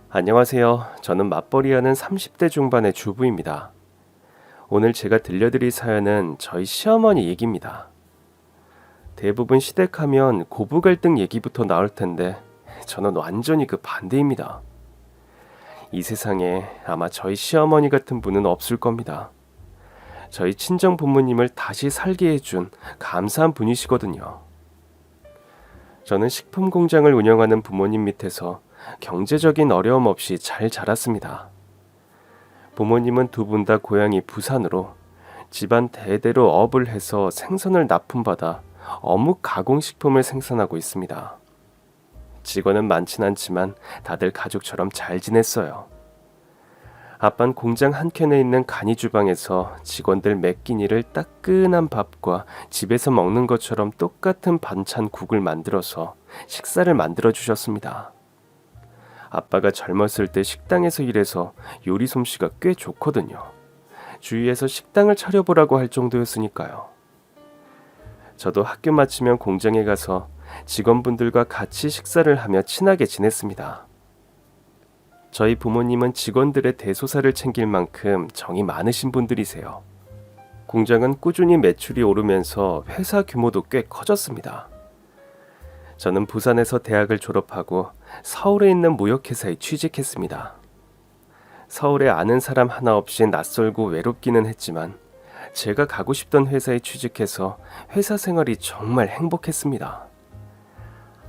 안녕하세요. 저는 맞벌이하는 30대 중반의 주부입니다. 오늘 제가 들려드릴 사연은 저희 시어머니 얘기입니다. 대부분 시댁하면 고부 갈등 얘기부터 나올 텐데 저는 완전히 그 반대입니다. 이 세상에 아마 저희 시어머니 같은 분은 없을 겁니다. 저희 친정 부모님을 다시 살게 해준 감사한 분이시거든요. 저는 식품 공장을 운영하는 부모님 밑에서 경제적인 어려움 없이 잘 자랐습니다. 부모님은 두 분 다 고향이 부산으로 집안 대대로 업을 해서 생선을 납품받아 어묵 가공식품을 생산하고 있습니다. 직원은 많진 않지만 다들 가족처럼 잘 지냈어요. 아빤 공장 한켠에 있는 간이 주방에서 직원들 매 끼니를 따끈한 밥과 집에서 먹는 것처럼 똑같은 반찬 국을 만들어서 식사를 만들어 주셨습니다. 아빠가 젊었을 때 식당에서 일해서 요리 솜씨가 꽤 좋거든요. 주위에서 식당을 차려보라고 할 정도였으니까요. 저도 학교 마치면 공장에 가서 직원분들과 같이 식사를 하며 친하게 지냈습니다. 저희 부모님은 직원들의 대소사를 챙길 만큼 정이 많으신 분들이세요. 공장은 꾸준히 매출이 오르면서 회사 규모도 꽤 커졌습니다. 저는 부산에서 대학을 졸업하고 서울에 있는 무역회사에 취직했습니다. 서울에 아는 사람 하나 없이 낯설고 외롭기는 했지만 제가 가고 싶던 회사에 취직해서 회사 생활이 정말 행복했습니다.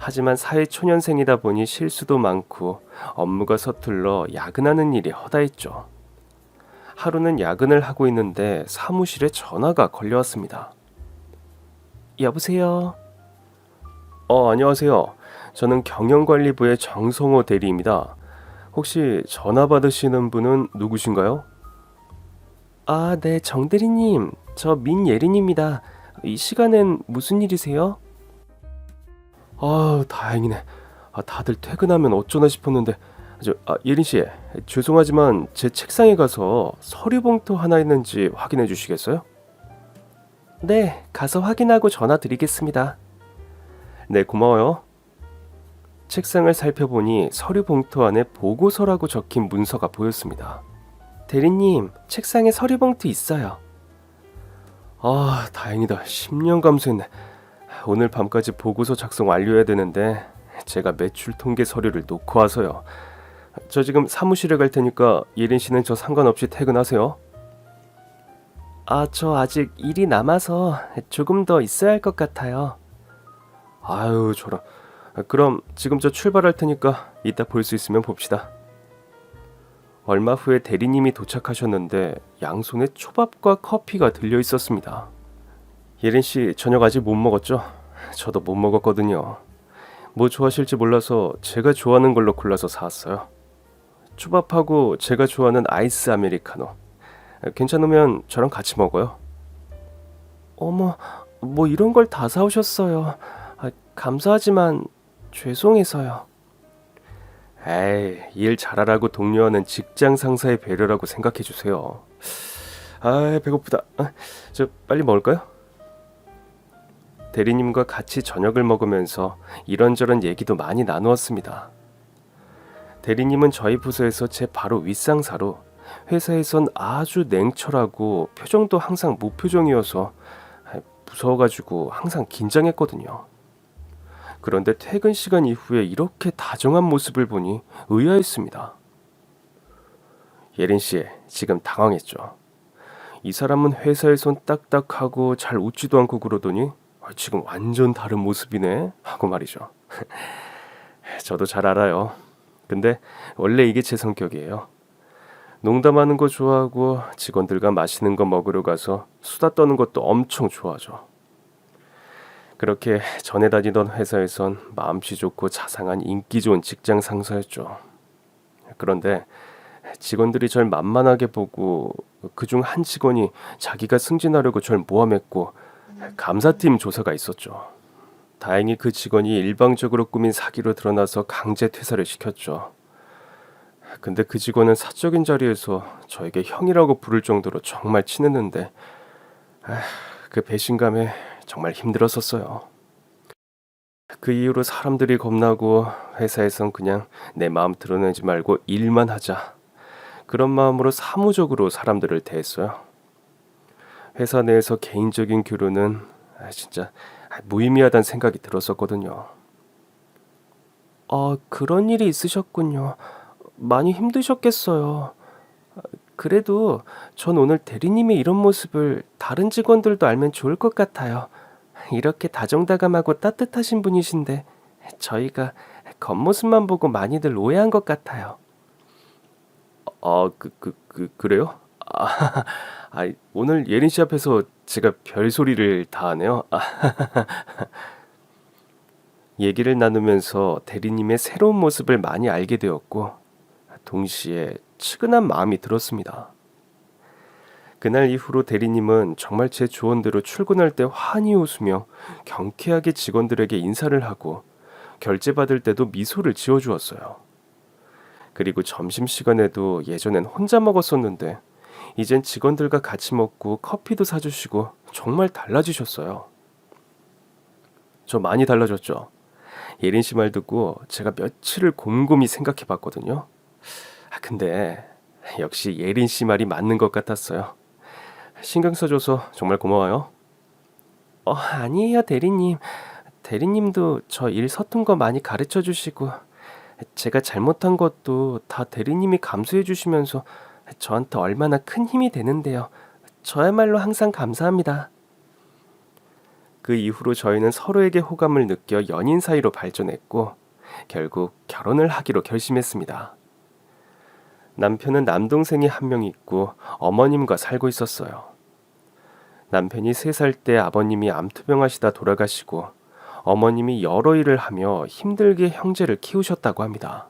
하지만 사회초년생이다 보니 실수도 많고 업무가 서툴러 야근하는 일이 허다했죠. 하루는 야근을 하고 있는데 사무실에 전화가 걸려왔습니다. 여보세요? 안녕하세요. 저는 경영관리부의 정성호 대리입니다. 혹시 전화 받으시는 분은 누구신가요? 아, 네, 정 대리님. 저 민예린입니다. 이 시간엔 무슨 일이세요? 아, 다행이네. 다들 퇴근하면 어쩌나 싶었는데. 예린 씨, 죄송하지만 제 책상에 가서 서류 봉투 하나 있는지 확인해 주시겠어요? 네, 가서 확인하고 전화 드리겠습니다. 네, 고마워요. 책상을 살펴보니 서류 봉투 안에 보고서라고 적힌 문서가 보였습니다. 대리님, 책상에 서류 봉투 있어요. 아, 다행이다. 10년 감수했네. 오늘 밤까지 보고서 작성 완료해야 되는데 제가 매출 통계 서류를 놓고 와서요. 저 지금 사무실에 갈 테니까 예린 씨는 저 상관없이 퇴근하세요. 아, 저 아직 일이 남아서 조금 더 있어야 할 것 같아요. 아유, 저런. 그럼 지금 저 출발할 테니까 이따 볼 수 있으면 봅시다. 얼마 후에 대리님이 도착하셨는데 양손에 초밥과 커피가 들려 있었습니다. 예린 씨 저녁 아직 못 먹었죠? 저도 못 먹었거든요. 뭐 좋아하실지 몰라서 제가 좋아하는 걸로 골라서 사왔어요. 초밥하고 제가 좋아하는 아이스 아메리카노. 괜찮으면 저랑 같이 먹어요. 어머, 뭐 이런 걸 다 사오셨어요. 감사하지만 죄송해서요. 에이, 일 잘하라고 독려하는 직장 상사의 배려라고 생각해 주세요. 아, 배고프다. 저 빨리 먹을까요? 대리님과 같이 저녁을 먹으면서 이런저런 얘기도 많이 나누었습니다. 대리님은 저희 부서에서 제 바로 윗상사로 회사에선 아주 냉철하고 표정도 항상 무표정이어서 무서워가지고 항상 긴장했거든요. 그런데 퇴근 시간 이후에 이렇게 다정한 모습을 보니 의아했습니다. 예린 씨, 지금 당황했죠? 이 사람은 회사에선 딱딱하고 잘 웃지도 않고 그러더니 지금 완전 다른 모습이네 하고 말이죠. 저도 잘 알아요. 근데 원래 이게 제 성격이에요. 농담하는 거 좋아하고 직원들과 맛있는 거 먹으러 가서 수다 떠는 것도 엄청 좋아하죠. 그렇게 전에 다니던 회사에선 마음씨 좋고 자상한 인기 좋은 직장 상사였죠. 그런데 직원들이 절 만만하게 보고 그중 한 직원이 자기가 승진하려고 절 모함했고 감사팀 조사가 있었죠. 다행히 그 직원이 일방적으로 꾸민 사기로 드러나서 강제 퇴사를 시켰죠. 근데 그 직원은 사적인 자리에서 저에게 형이라고 부를 정도로 정말 친했는데 그 배신감에 정말 힘들었었어요. 그 이후로 사람들이 겁나고 회사에선 그냥 내 마음 드러내지 말고 일만 하자. 그런 마음으로 사무적으로 사람들을 대했어요. 회사 내에서 개인적인 교류는 진짜 무의미하다는 생각이 들었었거든요. 그런 일이 있으셨군요. 많이 힘드셨겠어요. 그래도 전 오늘 대리님의 이런 모습을 다른 직원들도 알면 좋을 것 같아요. 이렇게 다정다감하고 따뜻하신 분이신데 저희가 겉모습만 보고 많이들 오해한 것 같아요. 그래요? 오늘 예린 씨 앞에서 제가 별소리를 다 하네요. 얘기를 나누면서 대리님의 새로운 모습을 많이 알게 되었고, 동시에 측은한 마음이 들었습니다. 그날 이후로 대리님은 정말 제 조언대로 출근할 때 환히 웃으며 경쾌하게 직원들에게 인사를 하고 결제 받을 때도 미소를 지어주었어요. 그리고 점심시간에도 예전엔 혼자 먹었었는데 이젠 직원들과 같이 먹고 커피도 사주시고 정말 달라지셨어요. 저 많이 달라졌죠? 예린 씨 말 듣고 제가 며칠을 곰곰이 생각해 봤거든요. 근데 역시 예린 씨 말이 맞는 것 같았어요. 신경 써줘서 정말 고마워요. 아니에요, 대리님. 대리님도 저 일 서툰 거 많이 가르쳐 주시고, 제가 잘못한 것도 다 대리님이 감수해 주시면서 저한테 얼마나 큰 힘이 되는데요. 저야말로 항상 감사합니다. 그 이후로 저희는 서로에게 호감을 느껴 연인 사이로 발전했고, 결국 결혼을 하기로 결심했습니다. 남편은 남동생이 한 명 있고 어머님과 살고 있었어요. 남편이 3살 때 아버님이 암투병하시다 돌아가시고 어머님이 여러 일을 하며 힘들게 형제를 키우셨다고 합니다.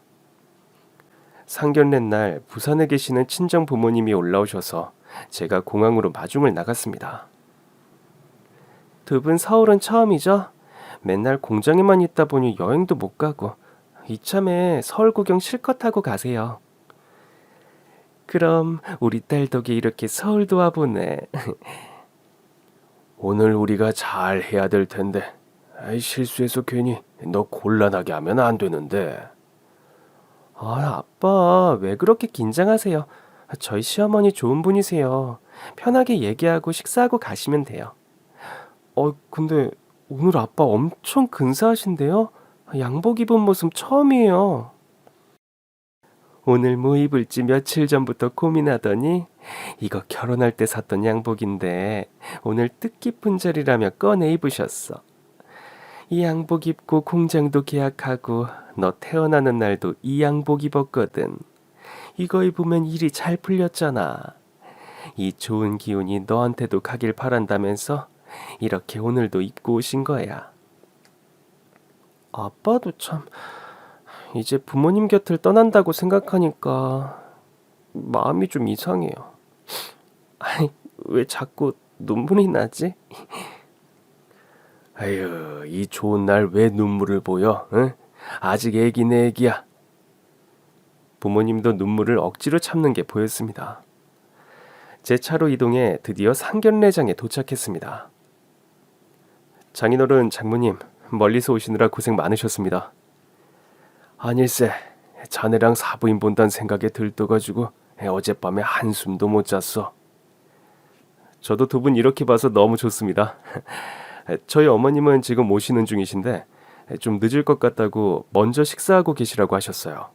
상견례 날 부산에 계시는 친정 부모님이 올라오셔서 제가 공항으로 마중을 나갔습니다. 두 분 서울은 처음이죠? 맨날 공장에만 있다 보니 여행도 못 가고 이참에 서울 구경 실컷 하고 가세요. 그럼 우리 딸 덕에 이렇게 서울도 와보네. 오늘 우리가 잘 해야 될 텐데 실수해서 괜히 너 곤란하게 하면 안 되는데. 아빠 왜 그렇게 긴장하세요? 저희 시어머니 좋은 분이세요. 편하게 얘기하고 식사하고 가시면 돼요. 근데 오늘 아빠 엄청 근사하신데요? 양복 입은 모습 처음이에요. 오늘 뭐 입을지 며칠 전부터 고민하더니 이거 결혼할 때 샀던 양복인데 오늘 뜻깊은 자리라며 꺼내 입으셨어. 이 양복 입고 공장도 계약하고 너 태어나는 날도 이 양복 입었거든. 이거 입으면 일이 잘 풀렸잖아. 이 좋은 기운이 너한테도 가길 바란다면서 이렇게 오늘도 입고 오신 거야. 아빠도 참 이제 부모님 곁을 떠난다고 생각하니까 마음이 좀 이상해요. 아니, 왜 자꾸 눈물이 나지? 아유, 이 좋은 날 왜 눈물을 보여? 응? 아직 애기네 애기야. 부모님도 눈물을 억지로 참는 게 보였습니다. 제 차로 이동해 드디어 상견례장에 도착했습니다. 장인어른, 장모님, 멀리서 오시느라 고생 많으셨습니다. 아닐세, 자네랑 사부인 본다는 생각에 들떠가지고 어젯밤에 한숨도 못 잤어. 저도 두 분 이렇게 봐서 너무 좋습니다. 저희 어머님은 지금 오시는 중이신데 좀 늦을 것 같다고 먼저 식사하고 계시라고 하셨어요.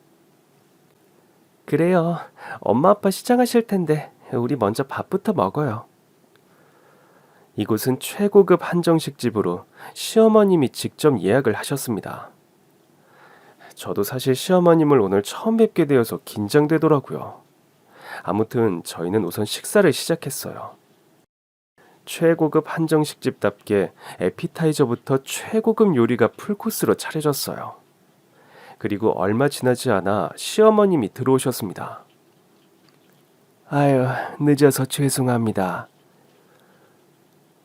그래요. 엄마 아빠 시장하실 텐데 우리 먼저 밥부터 먹어요. 이곳은 최고급 한정식 집으로 시어머님이 직접 예약을 하셨습니다. 저도 사실 시어머님을 오늘 처음 뵙게 되어서 긴장되더라고요. 아무튼 저희는 우선 식사를 시작했어요. 최고급 한정식집답게 에피타이저부터 최고급 요리가 풀코스로 차려졌어요. 그리고 얼마 지나지 않아 시어머님이 들어오셨습니다. 아유, 늦어서 죄송합니다.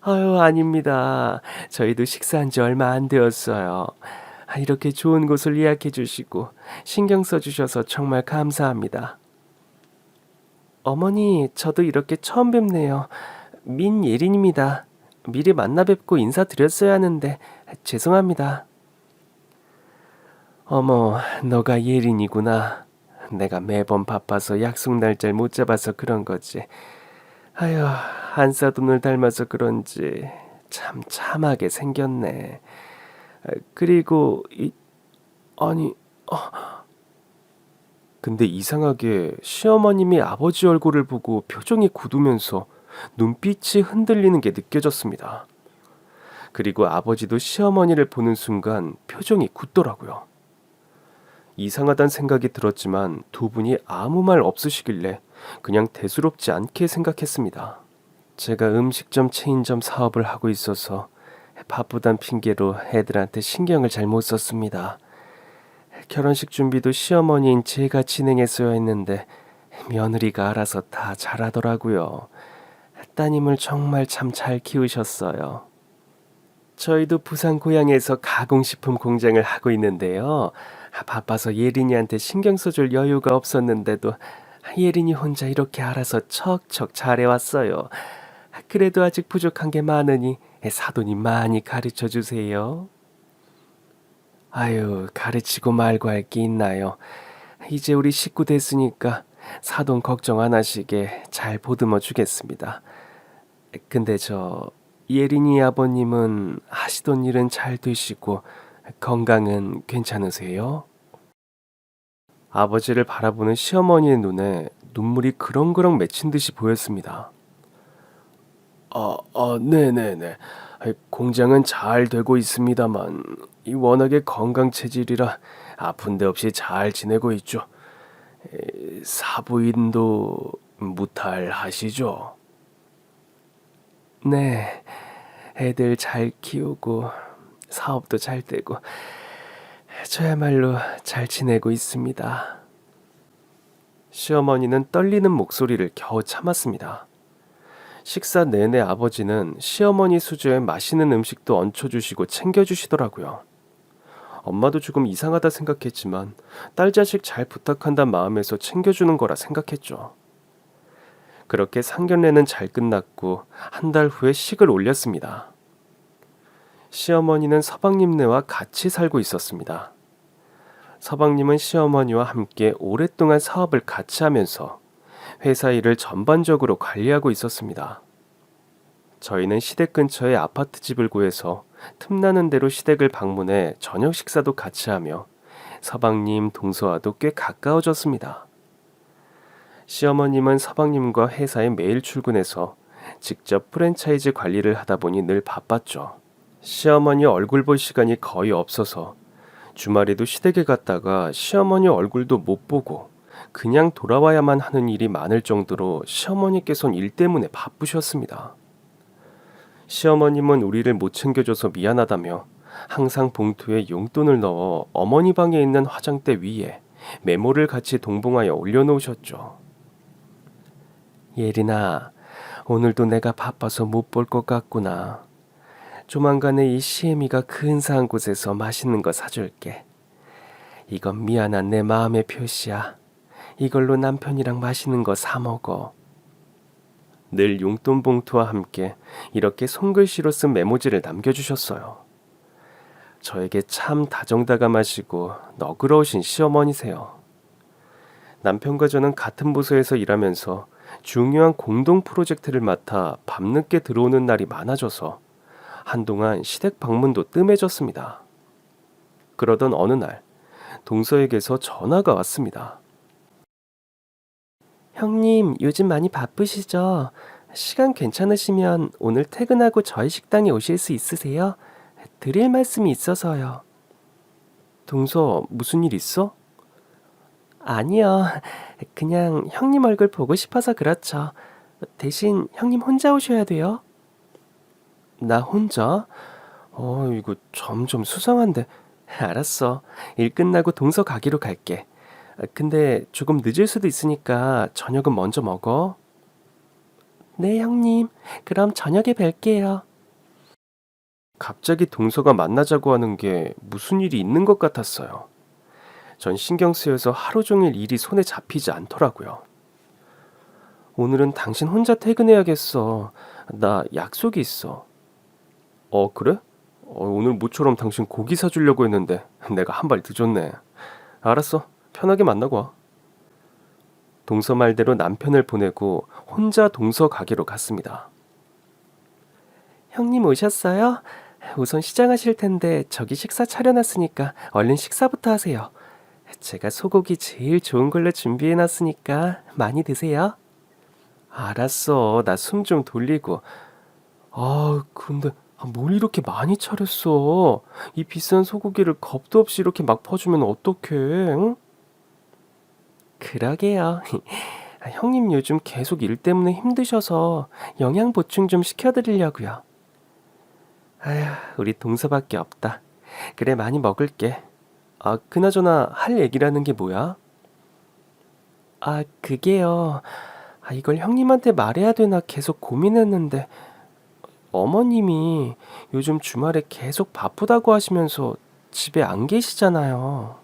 아유, 아닙니다. 저희도 식사한 지 얼마 안 되었어요. 이렇게 좋은 곳을 예약해 주시고 신경 써주셔서 정말 감사합니다. 어머니, 저도 이렇게 처음 뵙네요. 민예린입니다. 미리 만나 뵙고 인사드렸어야 하는데 죄송합니다. 어머, 너가 예린이구나. 내가 매번 바빠서 약속 날짜를 못 잡아서 그런 거지. 아휴, 한사돈을 닮아서 그런지 참 참하게 생겼네. 그리고 아니, 근데 이상하게 시어머님이 아버지 얼굴을 보고 표정이 굳으면서 눈빛이 흔들리는 게 느껴졌습니다. 그리고 아버지도 시어머니를 보는 순간 표정이 굳더라고요. 이상하단 생각이 들었지만 두 분이 아무 말 없으시길래 그냥 대수롭지 않게 생각했습니다. 제가 음식점 체인점 사업을 하고 있어서 바쁘단 핑계로 애들한테 신경을 잘 못 썼습니다. 결혼식 준비도 시어머니인 제가 진행했어야 했는데 며느리가 알아서 다 잘하더라고요. 따님을 정말 참 잘 키우셨어요. 저희도 부산 고향에서 가공식품 공장을 하고 있는데요. 바빠서 예린이한테 신경 써줄 여유가 없었는데도 예린이 혼자 이렇게 알아서 척척 잘해왔어요. 그래도 아직 부족한 게 많으니 사돈이 많이 가르쳐 주세요. 아유, 가르치고 말고 할 게 있나요? 이제 우리 식구 됐으니까 사돈 걱정 안 하시게 잘 보듬어 주겠습니다. 근데 예린이 아버님은 하시던 일은 잘 되시고 건강은 괜찮으세요? 아버지를 바라보는 시어머니의 눈에 눈물이 그렁그렁 맺힌 듯이 보였습니다. 네네네. 공장은 잘 되고 있습니다만 이 워낙에 건강 체질이라 아픈 데 없이 잘 지내고 있죠. 사부인도 무탈하시죠? 네, 애들 잘 키우고 사업도 잘 되고 저야말로 잘 지내고 있습니다. 시어머니는 떨리는 목소리를 겨우 참았습니다. 식사 내내 아버지는 시어머니 수저에 맛있는 음식도 얹혀주시고 챙겨주시더라고요. 엄마도 조금 이상하다 생각했지만 딸 자식 잘 부탁한다는 마음에서 챙겨주는 거라 생각했죠. 그렇게 상견례는 잘 끝났고 한 달 후에 식을 올렸습니다. 시어머니는 서방님네와 같이 살고 있었습니다. 서방님은 시어머니와 함께 오랫동안 사업을 같이 하면서 회사 일을 전반적으로 관리하고 있었습니다. 저희는 시댁 근처에 아파트 집을 구해서 틈나는 대로 시댁을 방문해 저녁 식사도 같이 하며 서방님 동서와도 꽤 가까워졌습니다. 시어머님은 서방님과 회사에 매일 출근해서 직접 프랜차이즈 관리를 하다 보니 늘 바빴죠. 시어머니 얼굴 볼 시간이 거의 없어서 주말에도 시댁에 갔다가 시어머니 얼굴도 못 보고 그냥 돌아와야만 하는 일이 많을 정도로 시어머니께서는 일 때문에 바쁘셨습니다. 시어머님은 우리를 못 챙겨줘서 미안하다며 항상 봉투에 용돈을 넣어 어머니 방에 있는 화장대 위에 메모를 같이 동봉하여 올려놓으셨죠. 예린아, 오늘도 내가 바빠서 못 볼 것 같구나. 조만간에 이 시애미가 근사한 곳에서 맛있는 거 사줄게. 이건 미안한 내 마음의 표시야. 이걸로 남편이랑 맛있는 거 사 먹어. 늘 용돈 봉투와 함께 이렇게 손글씨로 쓴 메모지를 남겨주셨어요. 저에게 참 다정다감하시고 너그러우신 시어머니세요. 남편과 저는 같은 부서에서 일하면서 중요한 공동 프로젝트를 맡아 밤늦게 들어오는 날이 많아져서 한동안 시댁 방문도 뜸해졌습니다. 그러던 어느 날 동서에게서 전화가 왔습니다. 형님, 요즘 많이 바쁘시죠? 시간 괜찮으시면 오늘 퇴근하고 저희 식당에 오실 수 있으세요? 드릴 말씀이 있어서요. 동서, 무슨 일 있어? 아니요. 그냥 형님 얼굴 보고 싶어서 그렇죠. 대신 형님 혼자 오셔야 돼요. 나 혼자? 이거 점점 수상한데. 알았어. 일 끝나고 동서 가기로 갈게. 근데 조금 늦을 수도 있으니까 저녁은 먼저 먹어. 네, 형님. 그럼 저녁에 뵐게요. 갑자기 동서가 만나자고 하는 게 무슨 일이 있는 것 같았어요. 전 신경 쓰여서 하루 종일 일이 손에 잡히지 않더라고요. 오늘은 당신 혼자 퇴근해야겠어. 나 약속이 있어. 그래? 오늘 모처럼 당신 고기 사주려고 했는데 내가 한 발 늦었네. 알았어. 편하게 만나고 와. 동서 말대로 남편을 보내고 혼자 동서 가게로 갔습니다. 형님 오셨어요? 우선 시장하실 텐데 저기 식사 차려놨으니까 얼른 식사부터 하세요. 제가 소고기 제일 좋은 걸로 준비해놨으니까 많이 드세요. 알았어. 나 숨 좀 돌리고. 근데 뭘 이렇게 많이 차렸어? 이 비싼 소고기를 겁도 없이 이렇게 막 퍼주면 어떡해? 응? 그러게요. 형님 요즘 계속 일 때문에 힘드셔서 영양 보충 좀 시켜드리려고요. 아휴, 우리 동서밖에 없다. 그래, 많이 먹을게. 그나저나 할 얘기라는 게 뭐야? 그게요. 이걸 형님한테 말해야 되나 계속 고민했는데 어머님이 요즘 주말에 계속 바쁘다고 하시면서 집에 안 계시잖아요.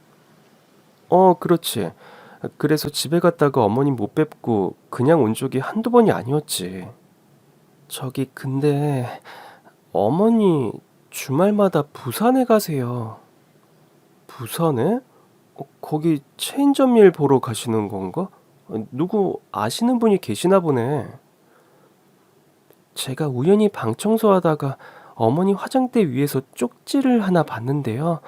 그렇지. 그래서 집에 갔다가 어머님 못 뵙고 그냥 온 적이 한두 번이 아니었지. 저기 근데 어머니 주말마다 부산에 가세요. 부산에? 거기 체인점 일 보러 가시는 건가? 누구 아시는 분이 계시나 보네. 제가 우연히 방 청소하다가 어머니 화장대 위에서 쪽지를 하나 봤는데요.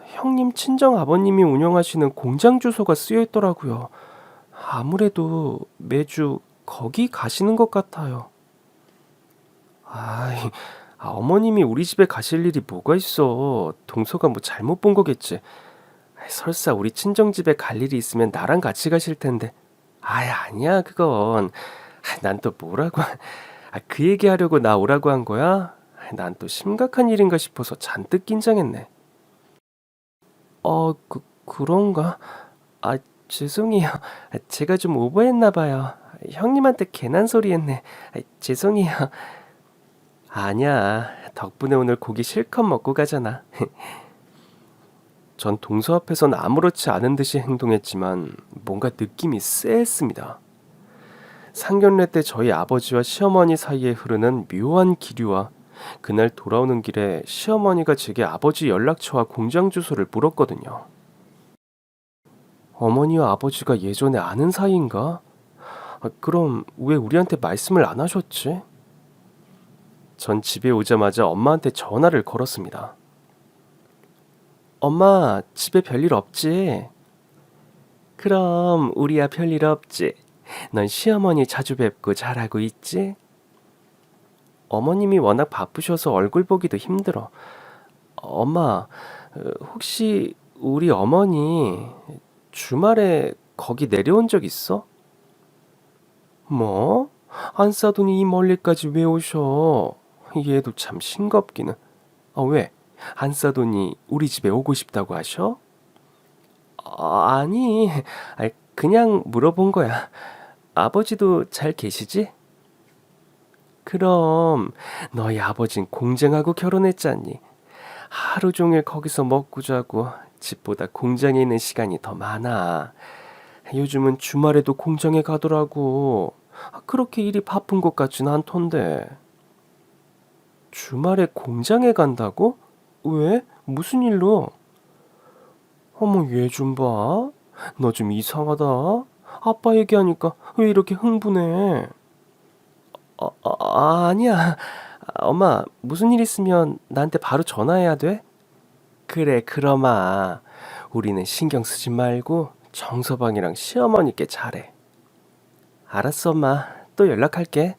형님 친정 아버님이 운영하시는 공장 주소가 쓰여 있더라고요. 아무래도 매주 거기 가시는 것 같아요. 아이, 어머님이 우리 집에 가실 일이 뭐가 있어. 동서가 뭐 잘못 본 거겠지. 설사 우리 친정집에 갈 일이 있으면 나랑 같이 가실 텐데. 아니야, 그건. 난 또 뭐라고. 그 얘기하려고 나 오라고 한 거야? 난 또 심각한 일인가 싶어서 잔뜩 긴장했네. 그런가? 죄송해요. 제가 좀 오버했나 봐요. 형님한테 괜한 소리 했네. 죄송해요. 아니야. 덕분에 오늘 고기 실컷 먹고 가잖아. 전 동서 앞에선 아무렇지 않은 듯이 행동했지만 뭔가 느낌이 쎄했습니다. 상견례 때 저희 아버지와 시어머니 사이에 흐르는 묘한 기류와 그날 돌아오는 길에 시어머니가 제게 아버지 연락처와 공장 주소를 물었거든요. 어머니와 아버지가 예전에 아는 사이인가? 그럼 왜 우리한테 말씀을 안 하셨지? 전 집에 오자마자 엄마한테 전화를 걸었습니다. 엄마, 집에 별일 없지? 그럼 우리야 별일 없지. 넌 시어머니 자주 뵙고 잘하고 있지? 어머님이 워낙 바쁘셔서 얼굴 보기도 힘들어. 엄마, 혹시 우리 어머니 주말에 거기 내려온 적 있어? 뭐? 안 싸더니 이 멀리까지 왜 오셔? 얘도 참 싱겁기는. 왜? 안 싸더니 우리 집에 오고 싶다고 하셔? 아니, 그냥 물어본 거야. 아버지도 잘 계시지? 그럼 너희 아버진 공장하고 결혼했잖니. 하루 종일 거기서 먹고 자고 집보다 공장에 있는 시간이 더 많아. 요즘은 주말에도 공장에 가더라고. 그렇게 일이 바쁜 것 같진 않던데. 주말에 공장에 간다고? 왜? 무슨 일로? 어머, 얘 좀 봐. 너 좀 이상하다. 아빠 얘기하니까 왜 이렇게 흥분해? 아니야. 엄마, 무슨 일 있으면 나한테 바로 전화해야 돼? 그래, 그럼아. 우리는 신경 쓰지 말고 정서방이랑 시어머니께 잘해. 알았어, 엄마. 또 연락할게.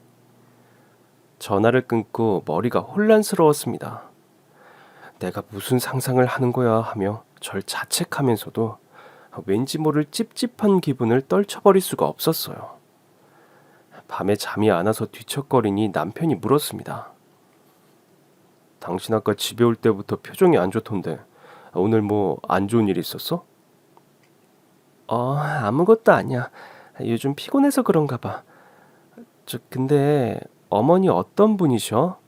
전화를 끊고 머리가 혼란스러웠습니다. 내가 무슨 상상을 하는 거야 하며 절 자책하면서도 왠지 모를 찝찝한 기분을 떨쳐버릴 수가 없었어요. 밤에 잠이 안 와서 뒤척거리니 남편이 물었습니다. 당신 아까 집에 올 때부터 표정이 안 좋던데 오늘 뭐 안 좋은 일 있었어? 아무것도 아니야. 요즘 피곤해서 그런가 봐. 근데 어머니 어떤 분이셔?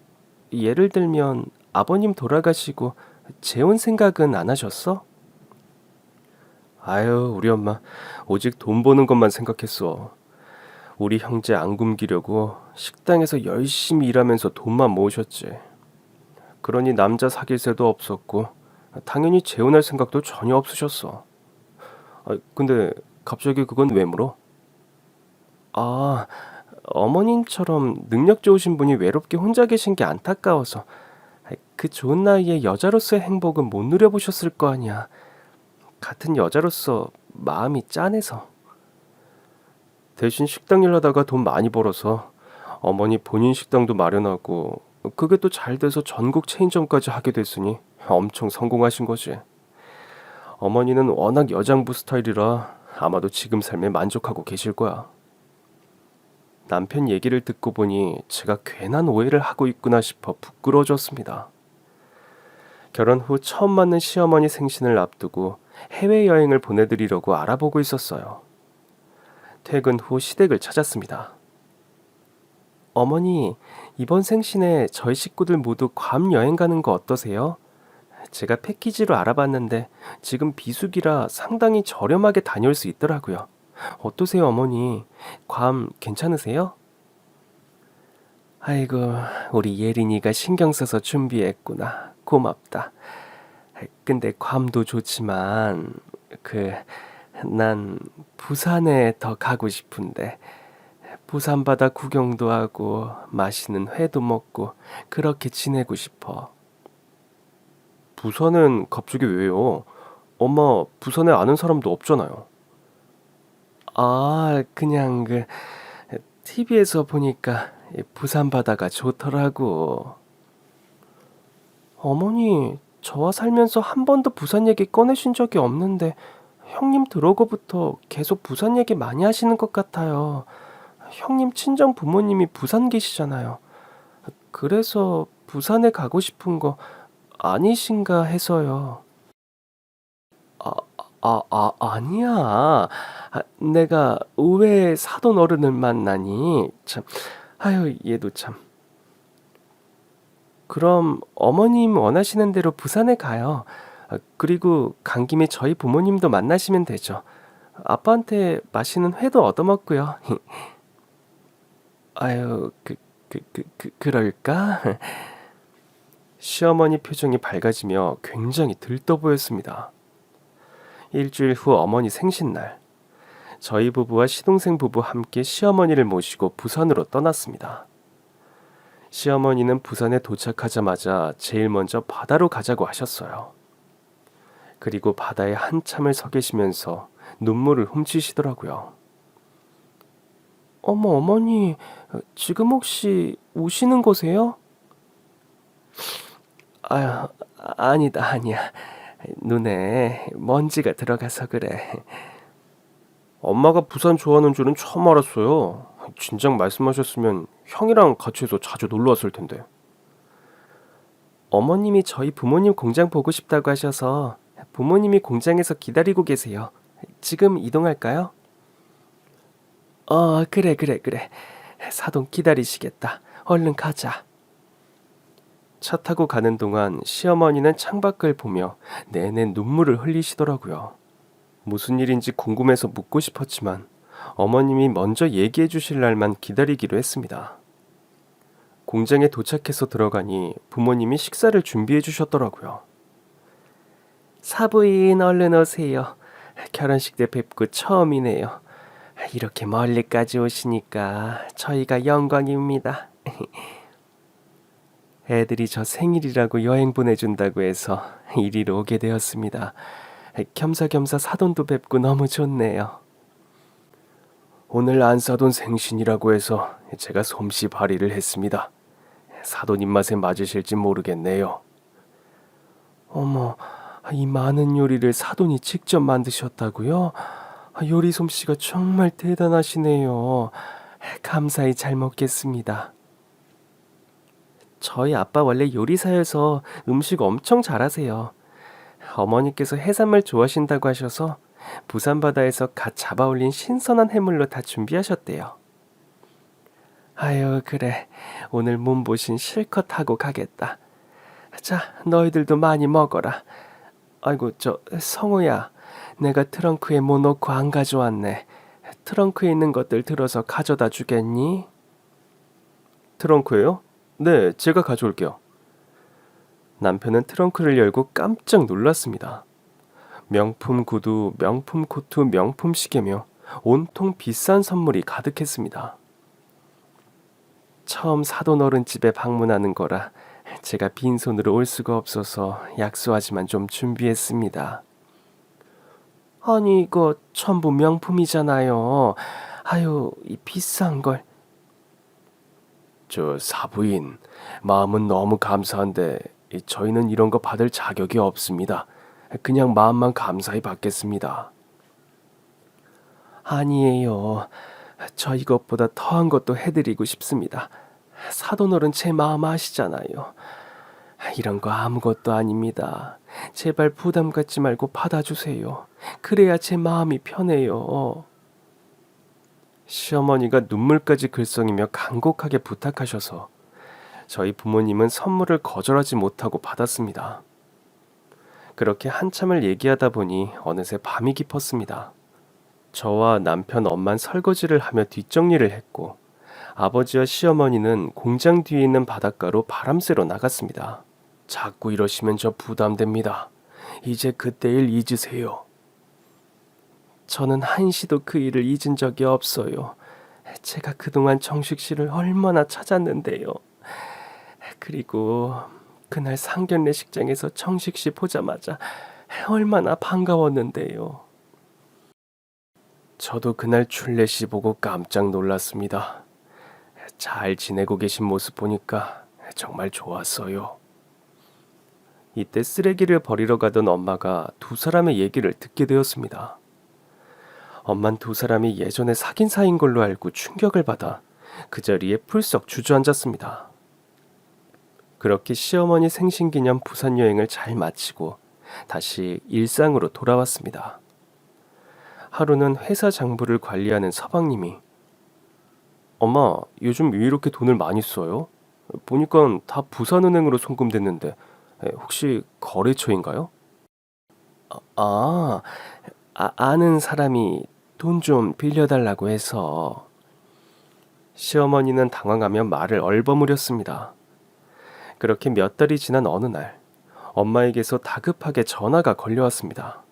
예를 들면 아버님 돌아가시고 재혼 생각은 안 하셨어? 아유, 우리 엄마 오직 돈 버는 것만 생각했어. 우리 형제 안 굶기려고 식당에서 열심히 일하면서 돈만 모으셨지. 그러니 남자 사귈 새도 없었고 당연히 재혼할 생각도 전혀 없으셨어. 근데 갑자기 그건 왜 물어? 아, 어머님처럼 능력 좋으신 분이 외롭게 혼자 계신 게 안타까워서. 그 좋은 나이에 여자로서의 행복은 못 누려보셨을 거 아니야. 같은 여자로서 마음이 짠해서. 대신 식당 일 하다가 돈 많이 벌어서 어머니 본인 식당도 마련하고 그게 또 잘 돼서 전국 체인점까지 하게 됐으니 엄청 성공하신 거지. 어머니는 워낙 여장부 스타일이라 아마도 지금 삶에 만족하고 계실 거야. 남편 얘기를 듣고 보니 제가 괜한 오해를 하고 있구나 싶어 부끄러워졌습니다. 결혼 후 처음 맞는 시어머니 생신을 앞두고 해외여행을 보내드리려고 알아보고 있었어요. 퇴근 후 시댁을 찾았습니다. 어머니, 이번 생신에 저희 식구들 모두 괌 여행 가는 거 어떠세요? 제가 패키지로 알아봤는데 지금 비수기라 상당히 저렴하게 다녀올 수 있더라고요. 어떠세요, 어머니? 괌 괜찮으세요? 아이고, 우리 예린이가 신경 써서 준비했구나. 고맙다. 근데 괌도 좋지만 난 부산에 더 가고 싶은데 부산 바다 구경도 하고 맛있는 회도 먹고 그렇게 지내고 싶어. 부산엔 갑자기 왜요? 엄마 부산에 아는 사람도 없잖아요. 그냥 TV에서 보니까 부산 바다가 좋더라고. 어머니, 저와 살면서 한 번도 부산 얘기 꺼내신 적이 없는데 형님 들어오고부터 계속 부산 얘기 많이 하시는 것 같아요. 형님 친정 부모님이 부산 계시잖아요. 그래서 부산에 가고 싶은 거 아니신가 해서요. 아니야. 내가 의외의 사돈 어른을 만나니 참. 아유, 얘도 참. 그럼 어머님 원하시는 대로 부산에 가요. 그리고 간 김에 저희 부모님도 만나시면 되죠. 아빠한테 맛있는 회도 얻어먹고요. 아유, 그럴까? 시어머니 표정이 밝아지며 굉장히 들떠 보였습니다. 일주일 후 어머니 생신날, 저희 부부와 시동생 부부 함께 시어머니를 모시고 부산으로 떠났습니다. 시어머니는 부산에 도착하자마자 제일 먼저 바다로 가자고 하셨어요. 그리고 바다에 한참을 서 계시면서 눈물을 훔치시더라고요. 어머니, 지금 혹시 우시는 거세요? 아니야. 눈에 먼지가 들어가서 그래. 엄마가 부산 좋아하는 줄은 처음 알았어요. 진작 말씀하셨으면 형이랑 같이 해서 자주 놀러 왔을 텐데. 어머님이 저희 부모님 공장 보고 싶다고 하셔서 부모님이 공장에서 기다리고 계세요. 지금 이동할까요? 그래. 사돈 기다리시겠다. 얼른 가자. 차 타고 가는 동안 시어머니는 창밖을 보며 내내 눈물을 흘리시더라고요. 무슨 일인지 궁금해서 묻고 싶었지만 어머님이 먼저 얘기해 주실 날만 기다리기로 했습니다. 공장에 도착해서 들어가니 부모님이 식사를 준비해 주셨더라고요. 사부인 얼른 오세요. 결혼식 때 뵙고 처음이네요. 이렇게 멀리까지 오시니까 저희가 영광입니다. 애들이 저 생일이라고 여행 보내준다고 해서 이리로 오게 되었습니다. 겸사겸사 사돈도 뵙고 너무 좋네요. 오늘 안사돈 생신이라고 해서 제가 솜씨 발휘를 했습니다. 사돈 입맛에 맞으실지 모르겠네요. 어머, 이 많은 요리를 사돈이 직접 만드셨다고요? 요리 솜씨가 정말 대단하시네요. 감사히 잘 먹겠습니다. 저희 아빠 원래 요리사여서 음식 엄청 잘하세요. 어머니께서 해산물 좋아하신다고 하셔서 부산 바다에서 갓 잡아올린 신선한 해물로 다 준비하셨대요. 아유, 그래. 오늘 몸보신 실컷 하고 가겠다. 자, 너희들도 많이 먹어라. 아이고, 성우야. 내가 트렁크에 뭐 넣고 안 가져왔네. 트렁크에 있는 것들 들어서 가져다 주겠니? 트렁크에요? 네, 제가 가져올게요. 남편은 트렁크를 열고 깜짝 놀랐습니다. 명품 구두, 명품 코트, 명품 시계며 온통 비싼 선물이 가득했습니다. 처음 사돈 어른 집에 방문하는 거라 제가 빈손으로 올 수가 없어서 약소하지만 좀 준비했습니다. 아니 이거 전부 명품이잖아요. 아유 이 비싼 걸. 저 사부인, 마음은 너무 감사한데 저희는 이런 거 받을 자격이 없습니다. 그냥 마음만 감사히 받겠습니다. 아니에요. 저 이것보다 더한 것도 해드리고 싶습니다. 사돈어른 제 마음 아시잖아요. 이런 거 아무것도 아닙니다. 제발 부담 갖지 말고 받아주세요. 그래야 제 마음이 편해요. 시어머니가 눈물까지 글썽이며 간곡하게 부탁하셔서 저희 부모님은 선물을 거절하지 못하고 받았습니다. 그렇게 한참을 얘기하다 보니 어느새 밤이 깊었습니다. 저와 남편 엄만 설거지를 하며 뒷정리를 했고 아버지와 시어머니는 공장 뒤에 있는 바닷가로 바람 쐬러 나갔습니다. 자꾸 이러시면 저 부담됩니다. 이제 그때 일 잊으세요. 저는 한시도 그 일을 잊은 적이 없어요. 제가 그동안 정식 씨를 얼마나 찾았는데요. 그리고 그날 상견례 식장에서 정식 씨 보자마자 얼마나 반가웠는데요. 저도 그날 출례 씨 보고 깜짝 놀랐습니다. 잘 지내고 계신 모습 보니까 정말 좋았어요. 이때 쓰레기를 버리러 가던 엄마가 두 사람의 얘기를 듣게 되었습니다. 엄만 두 사람이 예전에 사귄 사이인 걸로 알고 충격을 받아 그 자리에 풀썩 주저앉았습니다. 그렇게 시어머니 생신기념 부산 여행을 잘 마치고 다시 일상으로 돌아왔습니다. 하루는 회사 장부를 관리하는 서방님이 엄마, 요즘 왜 이렇게 돈을 많이 써요? 보니까 다 부산은행으로 송금됐는데 혹시 거래처인가요? 아, 아는 사람이 돈 좀 빌려달라고 해서. 시어머니는 당황하며 말을 얼버무렸습니다. 그렇게 몇 달이 지난 어느 날 엄마에게서 다급하게 전화가 걸려왔습니다.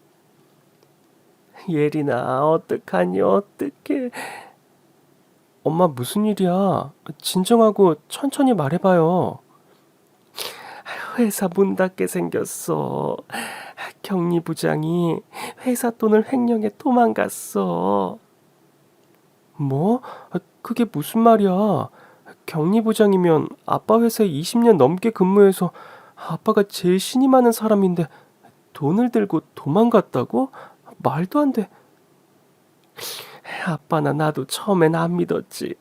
예린아, 어떡하니 어떡해. 엄마 무슨 일이야? 진정하고 천천히 말해봐요. 회사 문 닫게 생겼어. 경리 부장이 회사 돈을 횡령해 도망갔어. 뭐? 그게 무슨 말이야? 경리 부장이면 아빠 회사에 20년 넘게 근무해서 아빠가 제일 신이 많은 사람인데 돈을 들고 도망갔다고? 말도 안 돼. 아빠나 나도 처음엔 안 믿었지.